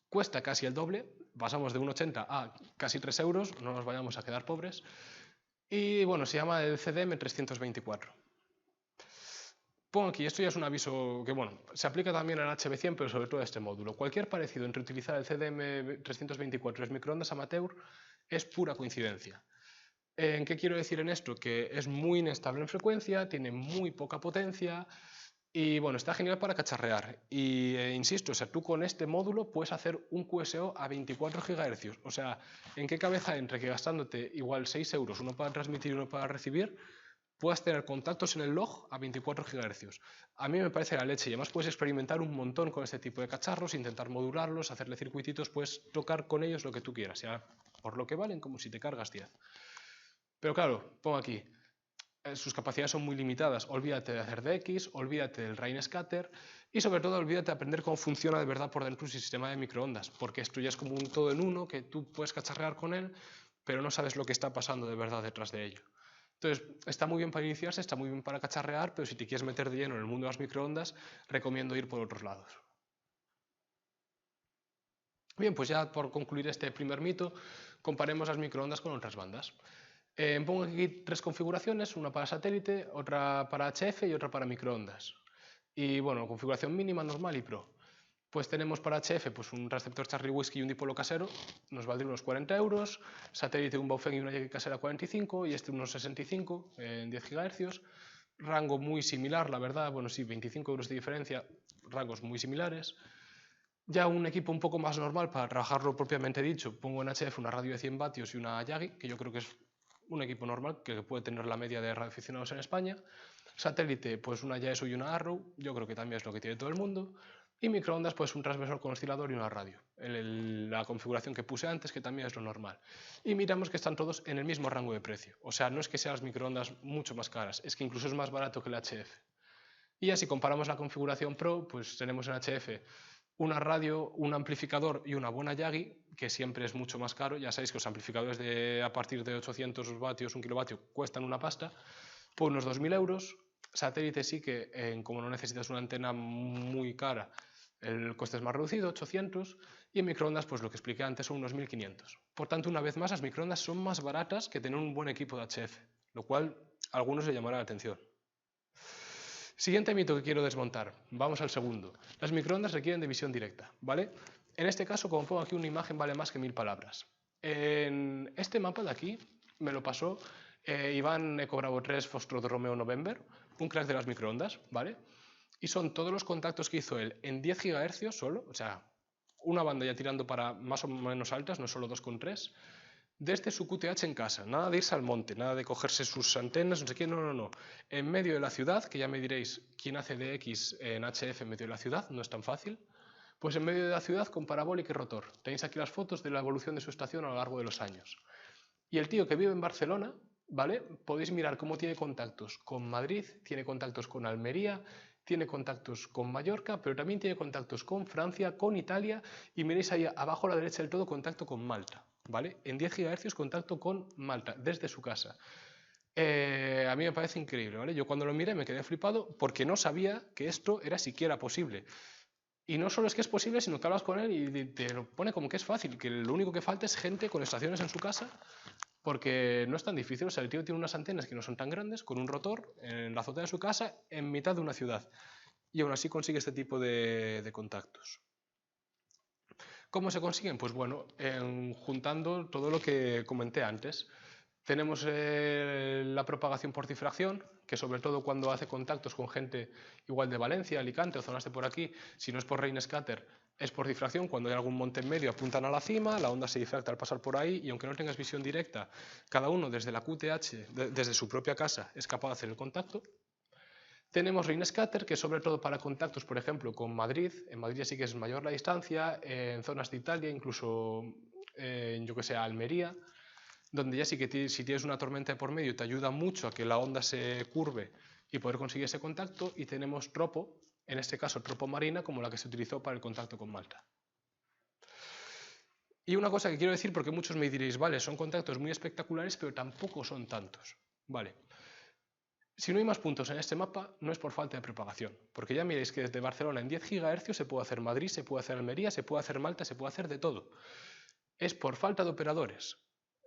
Cuesta casi el doble, pasamos de 1,80 a casi 3 euros, no nos vayamos a quedar pobres. Y bueno, se llama el CDM 324. Pongo aquí, esto ya es un aviso que, bueno, se aplica también al HB100, pero sobre todo a este módulo. Cualquier parecido entre utilizar el CDM324 y los microondas amateur es pura coincidencia. ¿En qué quiero decir en esto? Que es muy inestable en frecuencia, tiene muy poca potencia y, bueno, está genial para cacharrear. Y, insisto, o sea, tú con este módulo puedes hacer un QSO a 24 GHz. O sea, ¿en qué cabeza entre que gastándote igual 6 euros, uno para transmitir y uno para recibir, puedas tener contactos en el log a 24 GHz. A mí me parece la leche y además puedes experimentar un montón con este tipo de cacharros, intentar modularlos, hacerle circuititos, puedes tocar con ellos lo que tú quieras, ya por lo que valen como si te cargas 10. Pero claro, pongo aquí, sus capacidades son muy limitadas, olvídate de hacer DX, olvídate del rain scatter y sobre todo olvídate de aprender cómo funciona de verdad por dentro un sistema de microondas, porque esto ya es como un todo en uno que tú puedes cacharrear con él, pero no sabes lo que está pasando de verdad detrás de ello. Entonces, está muy bien para iniciarse, está muy bien para cacharrear, pero si te quieres meter de lleno en el mundo de las microondas, recomiendo ir por otros lados. Bien, pues ya por concluir este primer mito, comparemos las microondas con otras bandas. Pongo aquí tres configuraciones, una para satélite, otra para HF y otra para microondas. Y bueno, configuración mínima, normal y pro. Pues tenemos para HF pues un receptor Charlie Whiskey y un dipolo casero, nos valdría unos 40 euros, satélite un Baofeng y una Yagi casera 45 y este unos 65 en 10 GHz, rango muy similar, la verdad, bueno sí, 25 euros de diferencia, rangos muy similares. Ya un equipo un poco más normal para trabajarlo propiamente dicho, pongo en HF una radio de 100 vatios y una Yagi, que yo creo que es un equipo normal que puede tener la media de radioaficionados en España. Satélite, pues una Yaesu y una Arrow, yo creo que también es lo que tiene todo el mundo. Y microondas, pues un transmisor con oscilador y una radio. La configuración que puse antes, que también es lo normal. Y miramos que están todos en el mismo rango de precio. O sea, no es que sean las microondas mucho más caras, es que incluso es más barato que el HF. Y ya si comparamos la configuración Pro, pues tenemos en HF una radio, un amplificador y una buena Yagi, que siempre es mucho más caro. Ya sabéis que los amplificadores a partir de 800 vatios, 1 kilovatio, cuestan una pasta, por unos 2.000 euros. Satélite sí que, como no necesitas una antena muy cara, el coste es más reducido, 800, y en microondas, pues lo que expliqué antes, son unos 1500. Por tanto, una vez más, las microondas son más baratas que tener un buen equipo de HF, lo cual a algunos le llamará la atención. Siguiente mito que quiero desmontar. Vamos al segundo. Las microondas requieren de visión directa, ¿vale? En este caso, como pongo aquí, una imagen vale más que 1000 palabras. En este mapa de aquí me lo pasó Iván Eco Bravo 3 Foxtrot Romeo November, un crack de las microondas, ¿vale? Y son todos los contactos que hizo él en 10 GHz solo, o sea, una banda ya tirando para más o menos altas, no solo 2,3, desde su QTH en casa, nada de irse al monte, nada de cogerse sus antenas, no sé qué, no. En medio de la ciudad, que ya me diréis quién hace DX en HF en medio de la ciudad, no es tan fácil, pues en medio de la ciudad con parabólica y rotor. Tenéis aquí las fotos de la evolución de su estación a lo largo de los años. Y el tío que vive en Barcelona, ¿vale? Podéis mirar cómo tiene contactos con Madrid, tiene contactos con Almería, tiene contactos con Mallorca, pero también tiene contactos con Francia, con Italia, y miréis ahí abajo a la derecha del todo contacto con Malta, ¿vale? En 10 GHz contacto con Malta, desde su casa. A mí me parece increíble, ¿vale? Yo cuando lo miré me quedé flipado porque no sabía que esto era siquiera posible. Y no solo es que es posible, sino que hablas con él y te lo pone como que es fácil, que lo único que falta es gente con estaciones en su casa, porque no es tan difícil. O sea, el tío tiene unas antenas que no son tan grandes, con un rotor en la azotea de su casa, en mitad de una ciudad. Y aún así consigue este tipo de contactos. ¿Cómo se consiguen? Pues bueno, juntando todo lo que comenté antes. Tenemos la propagación por difracción, que sobre todo cuando hace contactos con gente igual de Valencia, Alicante o zonas de por aquí, si no es por Rain-Scatter, es por difracción. Cuando hay algún monte en medio apuntan a la cima, la onda se difracta al pasar por ahí y aunque no tengas visión directa, cada uno desde la QTH, desde su propia casa, es capaz de hacer el contacto. Tenemos Rain-Scatter, que es sobre todo para contactos, por ejemplo, con Madrid. En Madrid sí que es mayor la distancia, en zonas de Italia, incluso yo que sé, Almería, donde ya sí que si tienes una tormenta de por medio te ayuda mucho a que la onda se curve y poder conseguir ese contacto. Y tenemos Tropo, en este caso Tropo Marina, como la que se utilizó para el contacto con Malta. Y una cosa que quiero decir, porque muchos me diréis, vale, son contactos muy espectaculares, pero tampoco son tantos. Vale. Si no hay más puntos en este mapa, no es por falta de propagación, porque ya miréis que desde Barcelona en 10 GHz se puede hacer Madrid, se puede hacer Almería, se puede hacer Malta, se puede hacer de todo. Es por falta de operadores.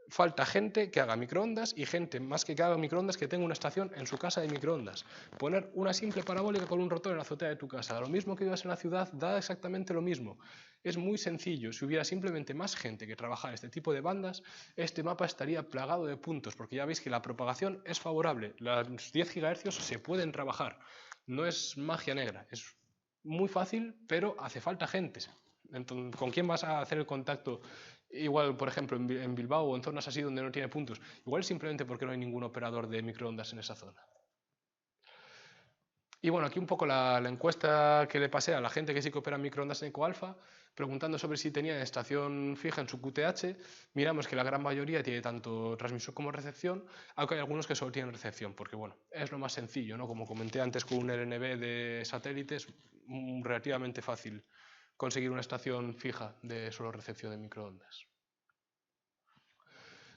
Falta gente que haga microondas y gente más que haga microondas que tenga una estación en su casa de microondas. Poner una simple parabólica con un rotor en la azotea de tu casa. Lo mismo que vivas en la ciudad, da exactamente lo mismo. Es muy sencillo. Si hubiera simplemente más gente que trabajara este tipo de bandas, este mapa estaría plagado de puntos, porque ya veis que la propagación es favorable. Los 10 GHz se pueden trabajar. No es magia negra. Es muy fácil, pero hace falta gente. Entonces, ¿con quién vas a hacer el contacto? Igual, por ejemplo, en Bilbao o en zonas así donde no tiene puntos. Igual simplemente porque no hay ningún operador de microondas en esa zona. Y bueno, aquí un poco la encuesta que le pasé a la gente que sí que opera microondas en EcoAlfa, preguntando sobre si tenía estación fija en su QTH. Miramos que la gran mayoría tiene tanto transmisor como recepción, aunque hay algunos que solo tienen recepción, porque bueno, es lo más sencillo, ¿no? Como comenté antes con un LNB de satélites, relativamente fácil conseguir una estación fija de solo recepción de microondas.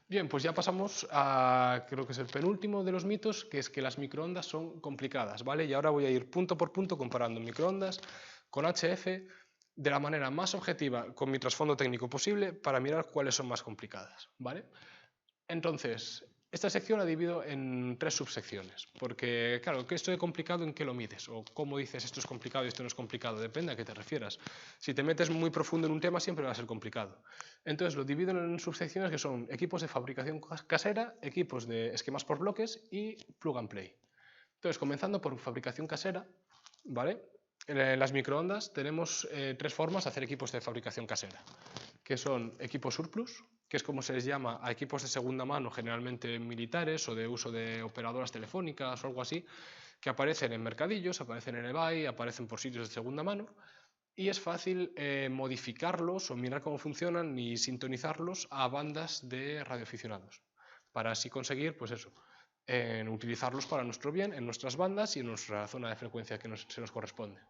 Bien, pues ya pasamos a, creo que es el penúltimo de los mitos, que es que las microondas son complicadas, ¿vale? Y ahora voy a ir punto por punto comparando microondas con HF de la manera más objetiva, con mi trasfondo técnico posible, para mirar cuáles son más complicadas, ¿vale? Entonces, esta sección la divido en 3 subsecciones, porque claro, ¿qué esto de complicado en qué lo mides? O cómo dices esto es complicado y esto no es complicado, depende a qué te refieras. Si te metes muy profundo en un tema siempre va a ser complicado. Entonces lo divido en subsecciones que son equipos de fabricación casera, equipos de esquemas por bloques y plug and play. Entonces, comenzando por fabricación casera, ¿vale? En las microondas tenemos 3 formas de hacer equipos de fabricación casera, que son equipos surplus, que es como se les llama a equipos de segunda mano, generalmente militares o de uso de operadoras telefónicas o algo así, que aparecen en mercadillos, aparecen en eBay, aparecen por sitios de segunda mano, y es fácil modificarlos o mirar cómo funcionan y sintonizarlos a bandas de radioaficionados, para así conseguir, pues eso, utilizarlos para nuestro bien, en nuestras bandas y en nuestra zona de frecuencia que se nos corresponde.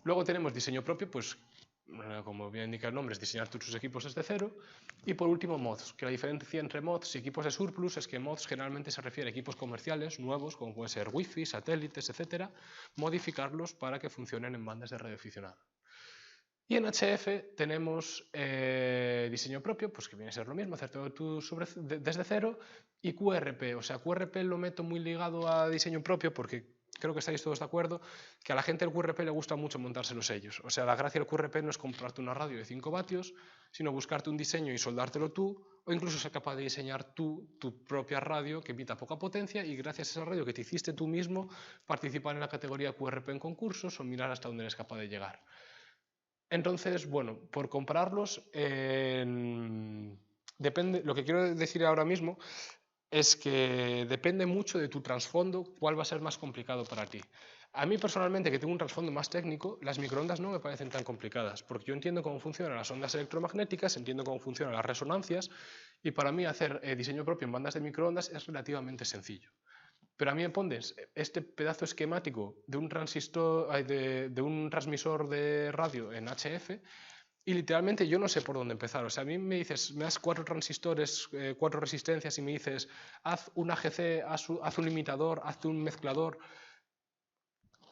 Luego tenemos diseño propio, pues como bien indica el nombre, es diseñar tus equipos desde cero. Y por último, mods, que la diferencia entre mods y equipos de surplus es que mods generalmente se refiere a equipos comerciales nuevos, como pueden ser wifi, satélites, etcétera, modificarlos para que funcionen en bandas de radio aficionado. Y en HF tenemos diseño propio, pues que viene a ser lo mismo, hacer todo tú desde cero, y QRP. O sea, QRP lo meto muy ligado a diseño propio porque creo que estáis todos de acuerdo que a la gente del QRP le gusta mucho montárselos ellos. O sea, la gracia del QRP no es comprarte una radio de 5 vatios, sino buscarte un diseño y soldártelo tú, o incluso ser capaz de diseñar tú tu propia radio que emita poca potencia y gracias a esa radio que te hiciste tú mismo participar en la categoría QRP en concursos o mirar hasta dónde eres capaz de llegar. Entonces, bueno, por compararlos, depende, lo que quiero decir ahora mismo es que depende mucho de tu trasfondo cuál va a ser más complicado para ti. A mí personalmente, que tengo un trasfondo más técnico, las microondas no me parecen tan complicadas, porque yo entiendo cómo funcionan las ondas electromagnéticas, entiendo cómo funcionan las resonancias, y para mí hacer diseño propio en bandas de microondas es relativamente sencillo. Pero a mí me pones este pedazo esquemático de un de un transmisor de radio en HF y literalmente yo no sé por dónde empezar. O sea, a mí me dices, me das 4 transistores, 4 resistencias y me dices, haz un AGC, haz un limitador, haz un mezclador.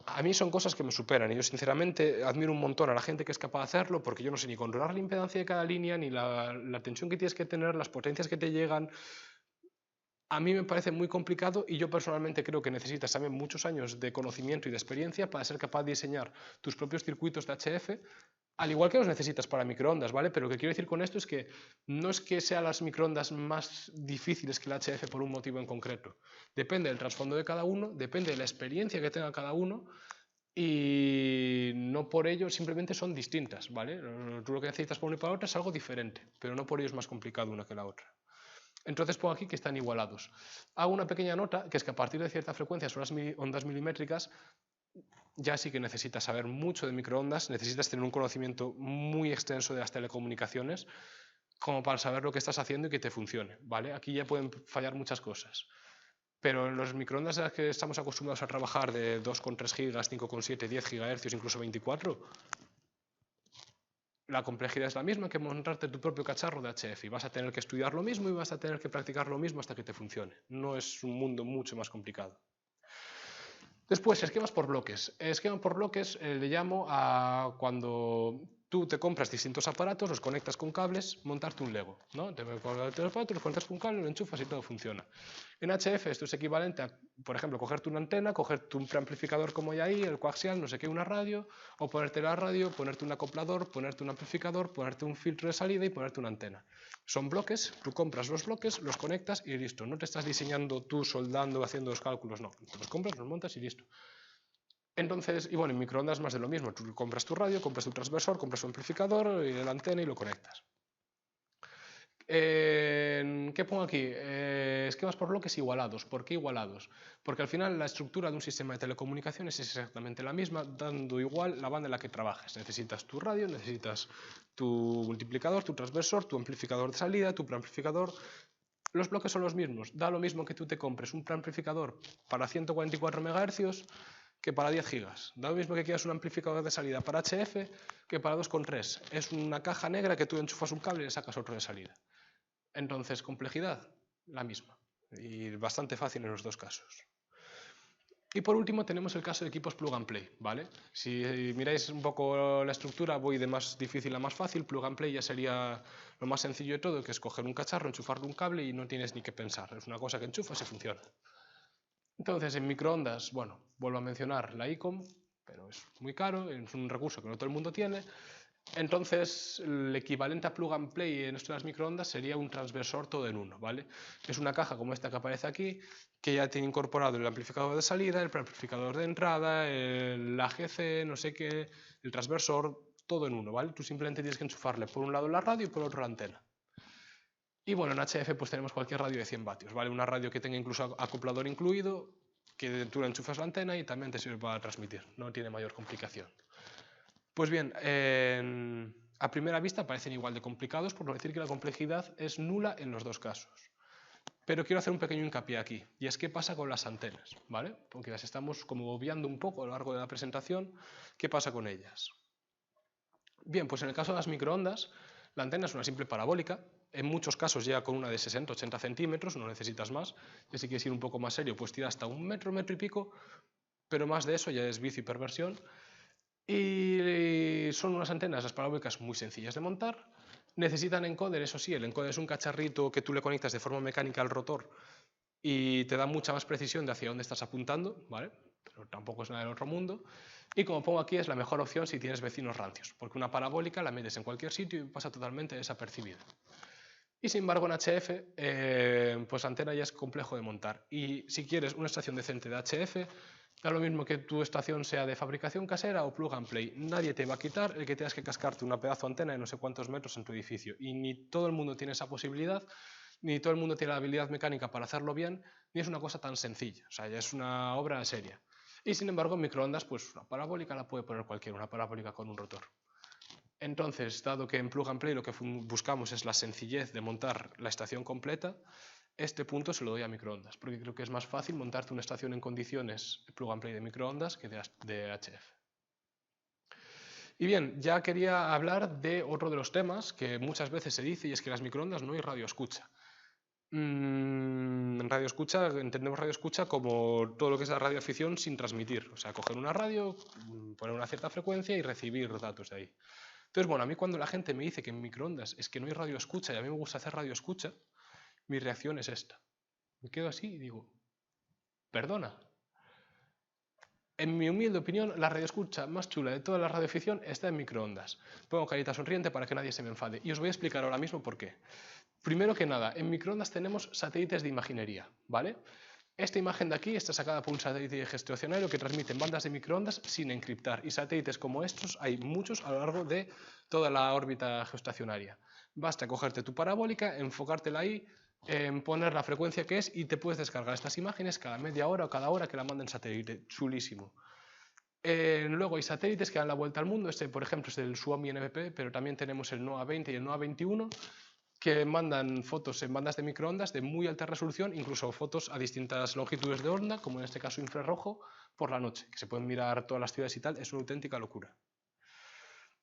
A mí son cosas que me superan y yo sinceramente admiro un montón a la gente que es capaz de hacerlo porque yo no sé ni controlar la impedancia de cada línea, ni la tensión que tienes que tener, las potencias que te llegan. A mí me parece muy complicado y yo personalmente creo que necesitas también muchos años de conocimiento y de experiencia para ser capaz de diseñar tus propios circuitos de HF, al igual que los necesitas para microondas, ¿vale? Pero lo que quiero decir con esto es que no es que sean las microondas más difíciles que el HF por un motivo en concreto. Depende del trasfondo de cada uno, depende de la experiencia que tenga cada uno y no por ello simplemente son distintas, ¿vale? Tú lo que necesitas para una y para otra es algo diferente, pero no por ello es más complicado una que la otra. Entonces pongo aquí que están igualados. Hago una pequeña nota, que es que a partir de cierta frecuencia, son las ondas milimétricas, ya sí que necesitas saber mucho de microondas, necesitas tener un conocimiento muy extenso de las telecomunicaciones, como para saber lo que estás haciendo y que te funcione, ¿vale? Aquí ya pueden fallar muchas cosas. Pero en los microondas de las que estamos acostumbrados a trabajar de 2,3 gigas, 5,7, 10 gigahercios, incluso 24, la complejidad es la misma que montarte tu propio cacharro de HF y vas a tener que estudiar lo mismo y vas a tener que practicar lo mismo hasta que te funcione. No es un mundo mucho más complicado. Después, esquemas por bloques. Esquema por bloques le llamo a cuando tú te compras distintos aparatos, los conectas con cables, montarte un Lego, ¿no? Te pones el aparato, los conectas con un cable, lo enchufas y todo funciona. En HF esto es equivalente a, por ejemplo, cogerte una antena, cogerte un preamplificador como hay ahí, el coaxial, no sé qué, una radio, o ponerte la radio, ponerte un acoplador, ponerte un amplificador, ponerte un filtro de salida y ponerte una antena. Son bloques, tú compras los bloques, los conectas y listo. No te estás diseñando tú, soldando, haciendo los cálculos, no. Te los compras, los montas y listo. Entonces, y bueno, en microondas más de lo mismo. Tú compras tu radio, compras tu transversor, compras tu amplificador y la antena y lo conectas. ¿Qué pongo aquí? Esquemas por bloques igualados. ¿Por qué igualados? Porque al final la estructura de un sistema de telecomunicaciones es exactamente la misma, dando igual la banda en la que trabajes. Necesitas tu radio, necesitas tu multiplicador, tu transversor, tu amplificador de salida, tu preamplificador. Los bloques son los mismos. Da lo mismo que tú te compres un preamplificador para 144 MHz que para 10 gigas. Da lo mismo que quieras un amplificador de salida para HF que para 2,3. Es una caja negra que tú enchufas un cable y le sacas otro de salida. Entonces, complejidad, la misma. Y bastante fácil en los dos casos. Y por último tenemos el caso de equipos plug and play, ¿vale? Si miráis un poco la estructura, voy de más difícil a más fácil. Plug and play ya sería lo más sencillo de todo, que es coger un cacharro, enchufarle un cable y no tienes ni que pensar. Es una cosa que enchufas y funciona. Entonces, en microondas, bueno, vuelvo a mencionar la ICOM, pero es muy caro, es un recurso que no todo el mundo tiene. Entonces, el equivalente a plug and play en esto de las microondas sería un transversor todo en uno, ¿vale? Es una caja como esta que aparece aquí, que ya tiene incorporado el amplificador de salida, el preamplificador de entrada, el AGC, no sé qué, el transversor, todo en uno, ¿vale? Tú simplemente tienes que enchufarle por un lado la radio y por otro la antena. Y bueno, en HF pues tenemos cualquier radio de 100 vatios, ¿vale? Una radio que tenga incluso acoplador incluido, que tú le enchufas la antena y también te sirve para transmitir, no tiene mayor complicación. Pues bien, a primera vista parecen igual de complicados, por no decir que la complejidad es nula en los dos casos. Pero quiero hacer un pequeño hincapié aquí, y es qué pasa con las antenas, ¿vale? Porque las estamos como obviando un poco a lo largo de la presentación, ¿qué pasa con ellas? Bien, pues en el caso de las microondas, la antena es una simple parabólica, en muchos casos ya con una de 60-80 centímetros, no necesitas más, y si quieres ir un poco más serio, pues tira hasta 1 metro, metro y pico, pero más de eso ya es vicio y perversión. Y son unas antenas, las parabólicas, muy sencillas de montar. Necesitan encoder, eso sí, el encoder es un cacharrito que tú le conectas de forma mecánica al rotor y te da mucha más precisión de hacia dónde estás apuntando, ¿vale? Pero tampoco es nada del otro mundo. Y como pongo aquí, es la mejor opción si tienes vecinos rancios, porque una parabólica la metes en cualquier sitio y pasa totalmente desapercibida. Y sin embargo en HF, pues la antena ya es complejo de montar. Y si quieres una estación decente de HF, da lo mismo que tu estación sea de fabricación casera o plug and play. Nadie te va a quitar el que tengas que cascarte una pedazo de antena de no sé cuántos metros en tu edificio. Y ni todo el mundo tiene esa posibilidad, ni todo el mundo tiene la habilidad mecánica para hacerlo bien, ni es una cosa tan sencilla. O sea, ya es una obra seria. Y sin embargo en microondas, pues una parabólica la puede poner cualquiera, una parabólica con un rotor. Entonces, dado que en Plug and Play lo que buscamos es la sencillez de montar la estación completa, este punto se lo doy a microondas, porque creo que es más fácil montarte una estación en condiciones Plug and Play de microondas que de HF. Y bien, ya quería hablar de otro de los temas que muchas veces se dice, y es que en las microondas no hay radioescucha. Radioescucha, entendemos radioescucha como todo lo que es la radioafición sin transmitir, o sea, coger una radio, poner una cierta frecuencia y recibir datos de ahí. Entonces, bueno, a mí cuando la gente me dice que en microondas es que no hay radioescucha y a mí me gusta hacer radioescucha, mi reacción es esta. Me quedo así y digo, perdona. En mi humilde opinión, la radioescucha más chula de toda la radioafición está en microondas. Pongo carita sonriente para que nadie se me enfade. Y os voy a explicar ahora mismo por qué. Primero que nada, en microondas tenemos satélites de imaginería, ¿vale? Esta imagen de aquí está sacada por un satélite geoestacionario que transmite en bandas de microondas sin encriptar. Y satélites como estos hay muchos a lo largo de toda la órbita geoestacionaria. Basta cogerte tu parabólica, enfocártela ahí, poner la frecuencia que es y te puedes descargar estas imágenes cada media hora o cada hora que la manden satélite. Chulísimo. Luego hay satélites que dan la vuelta al mundo. Este, por ejemplo, es el Suomi NVP, pero también tenemos el NOAA 20 y el NOAA 21 que mandan fotos en bandas de microondas de muy alta resolución, incluso fotos a distintas longitudes de onda, como en este caso infrarrojo, por la noche, que se pueden mirar todas las ciudades y tal, es una auténtica locura.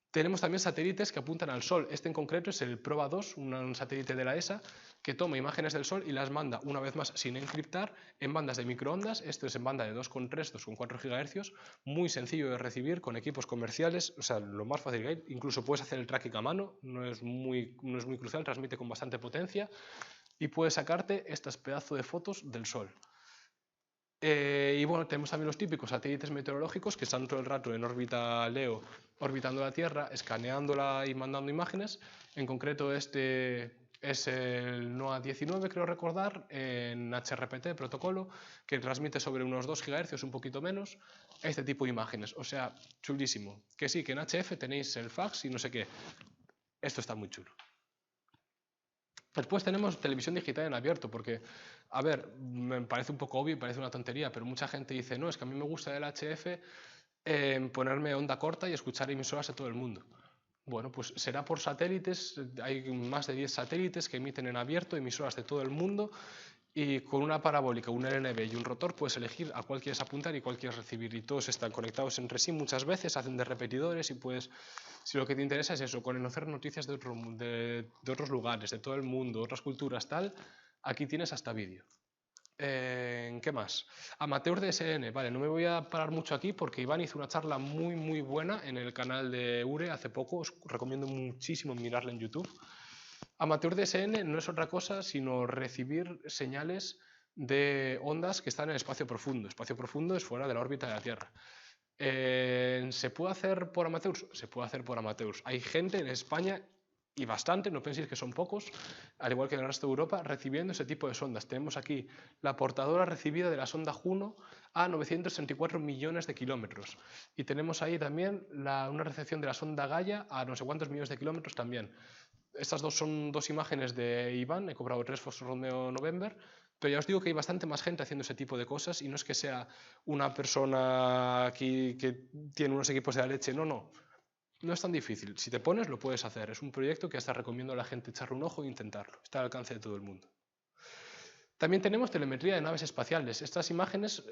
Tenemos también satélites que apuntan al Sol. Este en concreto es el Proba 2, un satélite de la ESA, que toma imágenes del Sol y las manda una vez más sin encriptar en bandas de microondas. Esto es en banda de 2,3, 2,4 GHz, muy sencillo de recibir con equipos comerciales, o sea, lo más fácil que hay. Incluso puedes hacer el tracking a mano, no es muy crucial, transmite con bastante potencia y puedes sacarte estas pedazos de fotos del Sol. Y bueno, tenemos también los típicos satélites meteorológicos que están todo el rato en órbita LEO, orbitando la Tierra, escaneándola y mandando imágenes. En concreto, este es el NOAA 19, creo recordar, en HRPT, protocolo, que transmite sobre unos 2 GHz, un poquito menos, este tipo de imágenes. O sea, chulísimo. Que sí, que en HF tenéis el fax y no sé qué. Esto está muy chulo. Después tenemos televisión digital en abierto, porque, a ver, me parece un poco obvio y parece una tontería, pero mucha gente dice, no, es que a mí me gusta el HF ponerme onda corta y escuchar emisoras de todo el mundo. Bueno, pues será por satélites, hay más de 10 satélites que emiten en abierto emisoras de todo el mundo y con una parabólica, un LNB y un rotor puedes elegir a cuál quieres apuntar y cuál quieres recibir y todos están conectados entre sí muchas veces, hacen de repetidores y puedes, si lo que te interesa es eso, conocer noticias de otros lugares, de todo el mundo, otras culturas, tal, aquí tienes hasta vídeo. ¿Qué más? Amateur DSN, vale, no me voy a parar mucho aquí porque Iván hizo una charla muy buena en el canal de URE hace poco, os recomiendo muchísimo mirarla en YouTube. Amateur DSN no es otra cosa sino recibir señales de ondas que están en el espacio profundo. Espacio profundo es fuera de la órbita de la Tierra. ¿Se puede hacer por amateurs? Se puede hacer por amateurs. Hay gente en España, y bastante, no penséis que son pocos, al igual que en el resto de Europa, recibiendo ese tipo de sondas. Tenemos aquí la portadora recibida de la sonda Juno a 964 millones de kilómetros. Y tenemos ahí también una recepción de la sonda Gaia a no sé cuántos millones de kilómetros también. Estas dos son dos imágenes de Iván, he cobrado 3 Foxtrot Romeo November, pero ya os digo que hay bastante más gente haciendo ese tipo de cosas y no es que sea una persona aquí que tiene unos equipos de la leche, no. No es tan difícil. Si te pones, lo puedes hacer. Es un proyecto que hasta recomiendo a la gente echarle un ojo e intentarlo. Está al alcance de todo el mundo. También tenemos telemetría de naves espaciales. Estas imágenes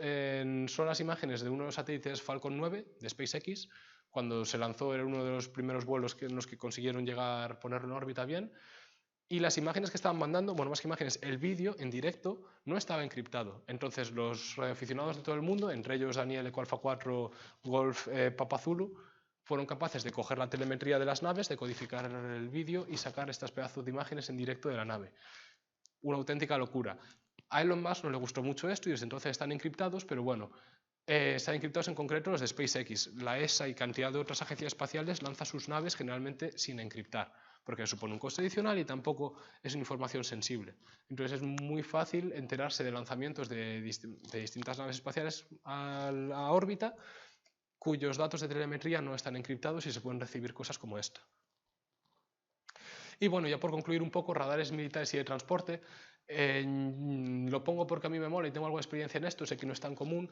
son las imágenes de uno de los satélites Falcon 9 de SpaceX. Cuando se lanzó era uno de los primeros vuelos en los que consiguieron llegar, ponerlo en órbita bien. Y las imágenes que estaban mandando, bueno, más que imágenes, el vídeo en directo no estaba encriptado. Entonces los radioaficionados de todo el mundo, entre ellos Daniel Eco Alpha 4 Golf Papa Zulu, fueron capaces de coger la telemetría de las naves, de codificar el vídeo y sacar estos pedazos de imágenes en directo de la nave. Una auténtica locura. A Elon Musk no le gustó mucho esto y desde entonces están encriptados, pero bueno, están encriptados en concreto los de SpaceX. La ESA y cantidad de otras agencias espaciales lanzan sus naves generalmente sin encriptar, porque supone un coste adicional y tampoco es una información sensible. Entonces es muy fácil enterarse de lanzamientos de distintas naves espaciales a la órbita cuyos datos de telemetría no están encriptados y se pueden recibir cosas como esta. Y bueno, ya por concluir un poco, radares militares y de transporte. Lo pongo porque a mí me mola y tengo algo de experiencia en esto, sé que no es tan común,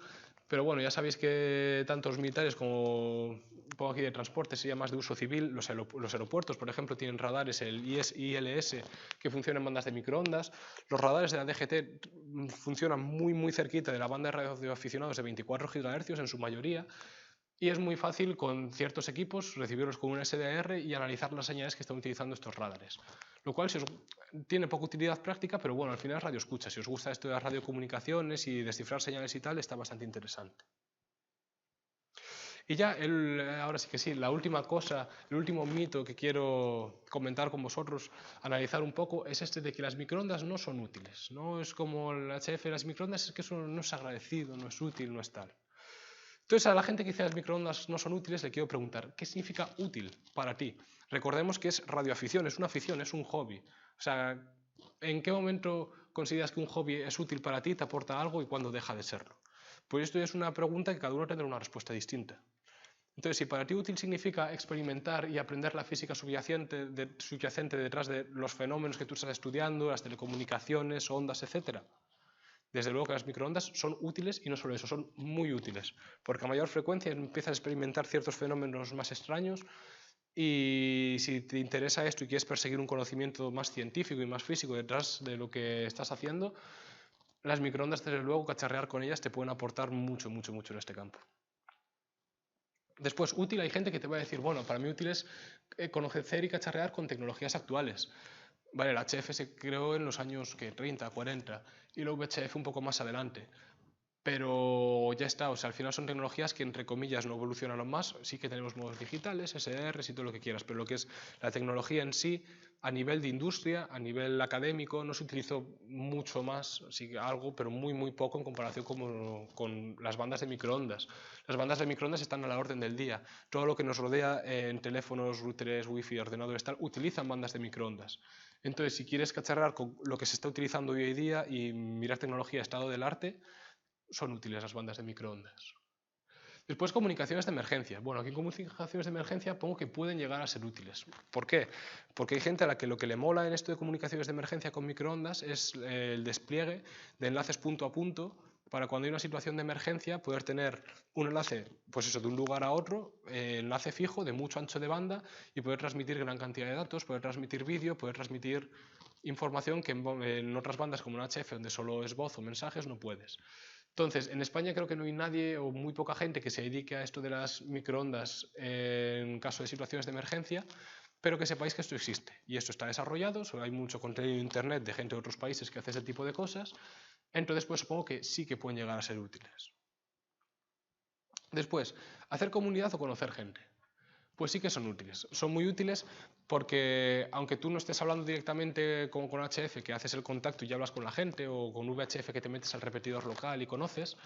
pero bueno, ya sabéis que tanto los militares como, pongo aquí de transporte, sería más de uso civil. Los aeropuertos, por ejemplo, tienen radares, el ILS, que funcionan en bandas de microondas. Los radares de la DGT funcionan muy cerquita de la banda de radioaficionados de 24 GHz en su mayoría. Y es muy fácil con ciertos equipos recibirlos con un SDR y analizar las señales que están utilizando estos radares. Lo cual tiene poca utilidad práctica, pero bueno, al final es radioescucha. Si os gusta esto de las radiocomunicaciones y descifrar señales y tal, está bastante interesante. Y ya, ahora sí que sí, la última cosa, el último mito que quiero comentar con vosotros, analizar un poco, es este de que las microondas no son útiles. No es como el HF de las microondas, es que eso no es agradecido, no es útil, no es tal. Entonces, a la gente que dice que las microondas no son útiles, le quiero preguntar, ¿qué significa útil para ti? Recordemos que es radioafición, es una afición, es un hobby. O sea, ¿en qué momento consideras que un hobby es útil para ti, te aporta algo y cuándo deja de serlo? Pues esto es una pregunta que cada uno tendrá una respuesta distinta. Entonces, si para ti útil significa experimentar y aprender la física subyacente detrás de los fenómenos que tú estás estudiando, las telecomunicaciones, ondas, etc., desde luego que las microondas son útiles y no solo eso, son muy útiles, porque a mayor frecuencia empiezas a experimentar ciertos fenómenos más extraños y si te interesa esto y quieres perseguir un conocimiento más científico y más físico detrás de lo que estás haciendo, las microondas, desde luego, cacharrear con ellas te pueden aportar mucho en este campo. Después, útil, hay gente que te va a decir, bueno, para mí útil es conocer y cacharrear con tecnologías actuales. Vale, el HF se creó en los años 30, 40 y el VHF un poco más adelante. Pero ya está, o sea, al final son tecnologías que entre comillas no evolucionaron más. Sí que tenemos modos digitales, SDRs y todo lo que quieras, pero lo que es la tecnología en sí, a nivel de industria, a nivel académico, no se utilizó mucho más, sí algo, pero muy poco en comparación con las bandas de microondas. Las bandas de microondas están a la orden del día. Todo lo que nos rodea en teléfonos, routers, wifi, ordenadores, tal, utilizan bandas de microondas. Entonces, si quieres cacharrar con lo que se está utilizando hoy en día y mirar tecnología estado del arte, son útiles las bandas de microondas. Después, comunicaciones de emergencia. Bueno, aquí en comunicaciones de emergencia pongo que pueden llegar a ser útiles. ¿Por qué? Porque hay gente a la que lo que le mola en esto de comunicaciones de emergencia con microondas es el despliegue de enlaces punto a punto para cuando hay una situación de emergencia poder tener un enlace, pues eso, de un lugar a otro, enlace fijo de mucho ancho de banda y poder transmitir gran cantidad de datos, poder transmitir vídeo, poder transmitir información que en otras bandas como en HF, donde solo es voz o mensajes, no puedes. Entonces, en España creo que no hay nadie o muy poca gente que se dedique a esto de las microondas en caso de situaciones de emergencia, pero que sepáis que esto existe y esto está desarrollado, hay mucho contenido en internet de gente de otros países que hace ese tipo de cosas, entonces pues supongo que sí que pueden llegar a ser útiles. Después, hacer comunidad o conocer gente. Pues sí que son útiles. Son muy útiles porque aunque tú no estés hablando directamente como con HF, que haces el contacto y ya hablas con la gente, o con VHF que te metes al repetidor local y conoces,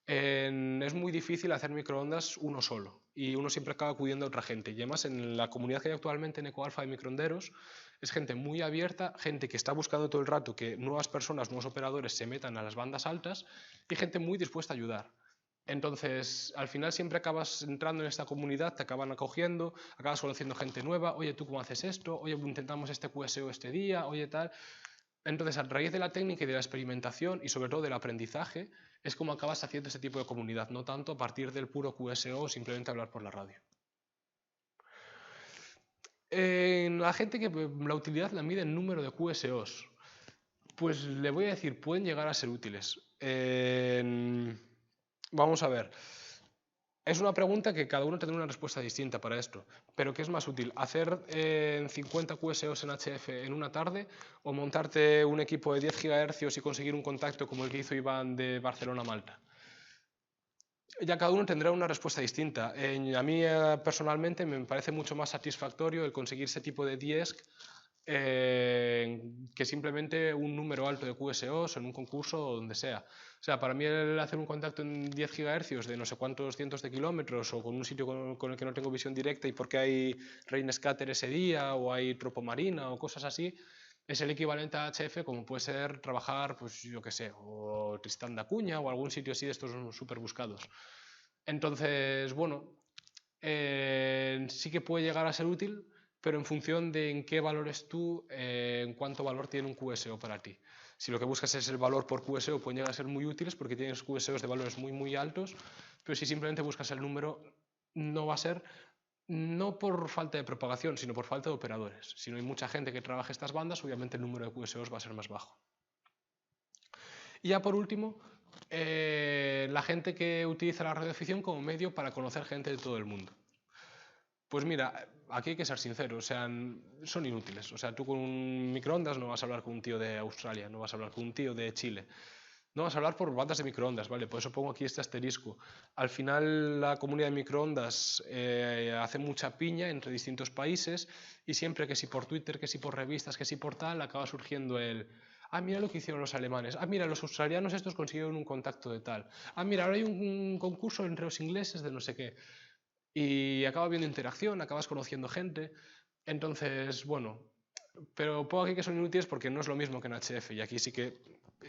es muy difícil hacer microondas uno solo y uno siempre acaba acudiendo a otra gente. Y además en la comunidad que hay actualmente en EcoAlpha de microonderos es gente muy abierta, gente que está buscando todo el rato que nuevas personas, nuevos operadores se metan a las bandas altas y gente muy dispuesta a ayudar. Entonces, al final siempre acabas entrando en esta comunidad, te acaban acogiendo, acabas conociendo gente nueva, oye, ¿tú cómo haces esto? Oye, intentamos este QSO este día, oye, tal. Entonces, a raíz de la técnica y de la experimentación y sobre todo del aprendizaje, es como acabas haciendo este tipo de comunidad, no tanto a partir del puro QSO o simplemente hablar por la radio. La gente que la utilidad la mide en número de QSOs. Pues le voy a decir, pueden llegar a ser útiles. Vamos a ver. Es una pregunta que cada uno tendrá una respuesta distinta para esto, pero ¿qué es más útil? ¿Hacer 50 QSOs en HF en una tarde o montarte un equipo de 10 GHz y conseguir un contacto como el que hizo Iván de Barcelona a Malta? Ya cada uno tendrá una respuesta distinta. A mí personalmente me parece mucho más satisfactorio el conseguir ese tipo de DIESC que simplemente un número alto de QSOs en un concurso o donde sea. O sea, para mí el hacer un contacto en 10 GHz de no sé cuántos cientos de kilómetros o con un sitio con el que no tengo visión directa y porque hay rain scatter ese día o hay tropo marina o cosas así, es el equivalente a HF como puede ser trabajar, pues yo qué sé, o Tristán da Cunha o algún sitio así de estos súper buscados. Entonces, bueno, sí que puede llegar a ser útil, pero en función de en qué valores tú, en cuánto valor tiene un QSO para ti. Si lo que buscas es el valor por QSO, pueden llegar a ser muy útiles porque tienes QSOs de valores muy, muy altos, pero si simplemente buscas el número, no va a ser, no por falta de propagación, sino por falta de operadores. Si no hay mucha gente que trabaje estas bandas, obviamente el número de QSOs va a ser más bajo. Y ya por último, la gente que utiliza la radioafición como medio para conocer gente de todo el mundo. Pues mira, aquí hay que ser sincero, o sea, son inútiles. O sea, tú con un microondas no vas a hablar con un tío de Australia, no vas a hablar con un tío de Chile. No vas a hablar por bandas de microondas, ¿vale? Por eso pongo aquí este asterisco. Al final la comunidad de microondas hace mucha piña entre distintos países y siempre que si por Twitter, que si por revistas, que si por tal, acaba surgiendo el... Ah, mira lo que hicieron los alemanes. Ah, mira, los australianos estos consiguieron un contacto de tal. Ah, mira, ahora hay un concurso entre los ingleses de no sé qué. Y acaba habiendo interacción, acabas conociendo gente. Entonces, bueno, pero pongo aquí que son inútiles porque no es lo mismo que en HF. Y aquí sí que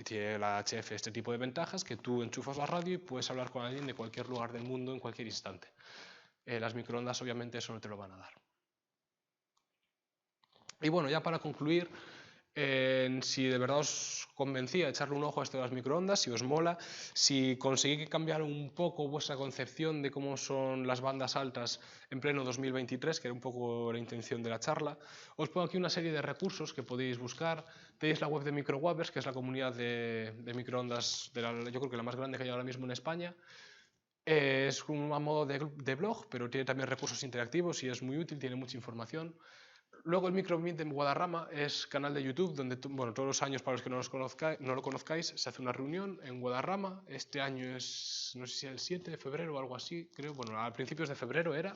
tiene la HF este tipo de ventajas, que tú enchufas la radio y puedes hablar con alguien de cualquier lugar del mundo en cualquier instante. Las microondas obviamente eso no te lo van a dar. Y bueno, ya para concluir, si de verdad os convencía echarle un ojo a esto de las microondas, si os mola, si conseguí cambiar un poco vuestra concepción de cómo son las bandas altas en pleno 2023, que era un poco la intención de la charla, os pongo aquí una serie de recursos que podéis buscar. Tenéis la web de MicroWappers, que es la comunidad de microondas, yo creo que la más grande que hay ahora mismo en España. Es un modo de blog, pero tiene también recursos interactivos y es muy útil, tiene mucha información. Luego el Micromeet en Guadarrama es canal de YouTube donde, bueno, todos los años para los que no lo conozcáis, se hace una reunión en Guadarrama. Este año es, no sé si el 7 de febrero o algo así, creo, bueno, a principios de febrero era.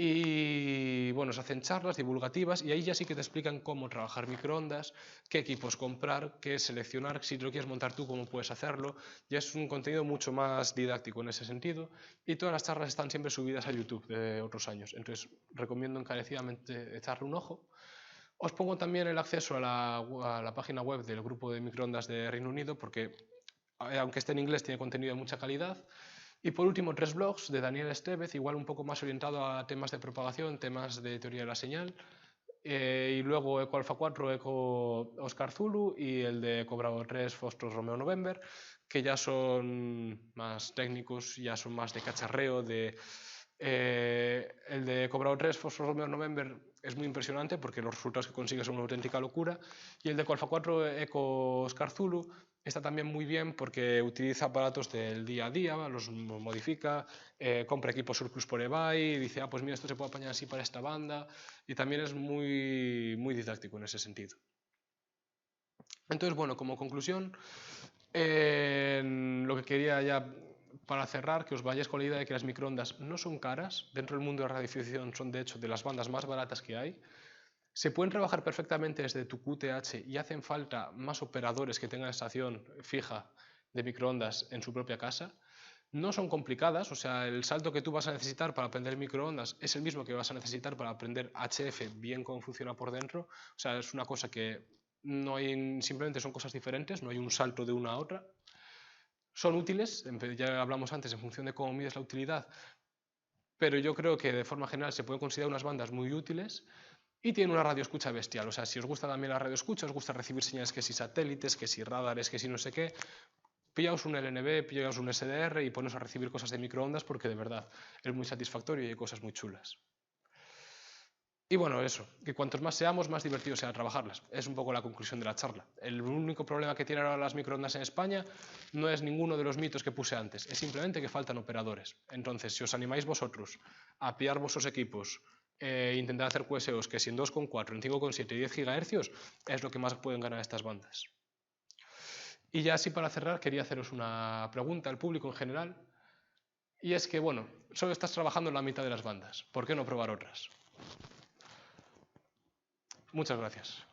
Y bueno, se hacen charlas divulgativas y ahí ya sí que te explican cómo trabajar microondas, qué equipos comprar, qué seleccionar, si te lo quieres montar tú, cómo puedes hacerlo. Ya es un contenido mucho más didáctico en ese sentido y todas las charlas están siempre subidas a YouTube de otros años. Entonces recomiendo encarecidamente echarle un ojo. Os pongo también el acceso a la página web del grupo de microondas de Reino Unido porque aunque esté en inglés tiene contenido de mucha calidad. Y por último, 3 blogs de Daniel Estevez, igual un poco más orientado a temas de propagación, temas de teoría de la señal. Y luego Eco Alfa 4, Eco Oscar Zulu y el de Eco Bravo 3, Foxtrot Romeo November, que ya son más técnicos, ya son más de cacharreo, el de Eco Bravo 3, Foxtrot Romeo November es muy impresionante porque los resultados que consigue son una auténtica locura. Y el de Eco Alfa 4, Eco Oscar Zulu, está también muy bien porque utiliza aparatos del día a día, los modifica, compra equipos surplus por eBay, dice, ah, pues mira, esto se puede apañar así para esta banda, y también es muy, muy didáctico en ese sentido. Entonces, bueno, como conclusión, lo que quería ya para cerrar, que os vayáis con la idea de que las microondas no son caras, dentro del mundo de la radiodifusión son de hecho de las bandas más baratas que hay. Se pueden trabajar perfectamente desde tu QTH y hacen falta más operadores que tengan estación fija de microondas en su propia casa. No son complicadas, o sea, el salto que tú vas a necesitar para aprender microondas es el mismo que vas a necesitar para aprender HF bien cómo funciona por dentro. O sea, es una cosa que no hay, simplemente son cosas diferentes, no hay un salto de una a otra. Son útiles, ya hablamos antes en función de cómo mides la utilidad, pero yo creo que de forma general se pueden considerar unas bandas muy útiles. Y tiene una radioescucha bestial, o sea, si os gusta también la radioescucha, os gusta recibir señales que si satélites, que si radares, que si no sé qué, pillaos un LNB, pillaos un SDR y poneos a recibir cosas de microondas porque de verdad es muy satisfactorio y hay cosas muy chulas. Y bueno, eso, que cuantos más seamos, más divertido será trabajarlas. Es un poco la conclusión de la charla. El único problema que tienen ahora las microondas en España no es ninguno de los mitos que puse antes, es simplemente que faltan operadores. Entonces, si os animáis vosotros a pillar vuestros equipos e intentar hacer QSOs que si en 2,4, en 5,7 y 10 GHz es lo que más pueden ganar estas bandas. Y ya así para cerrar, quería haceros una pregunta al público en general. Y es que, bueno, solo estás trabajando en la mitad de las bandas. ¿Por qué no probar otras? Muchas gracias.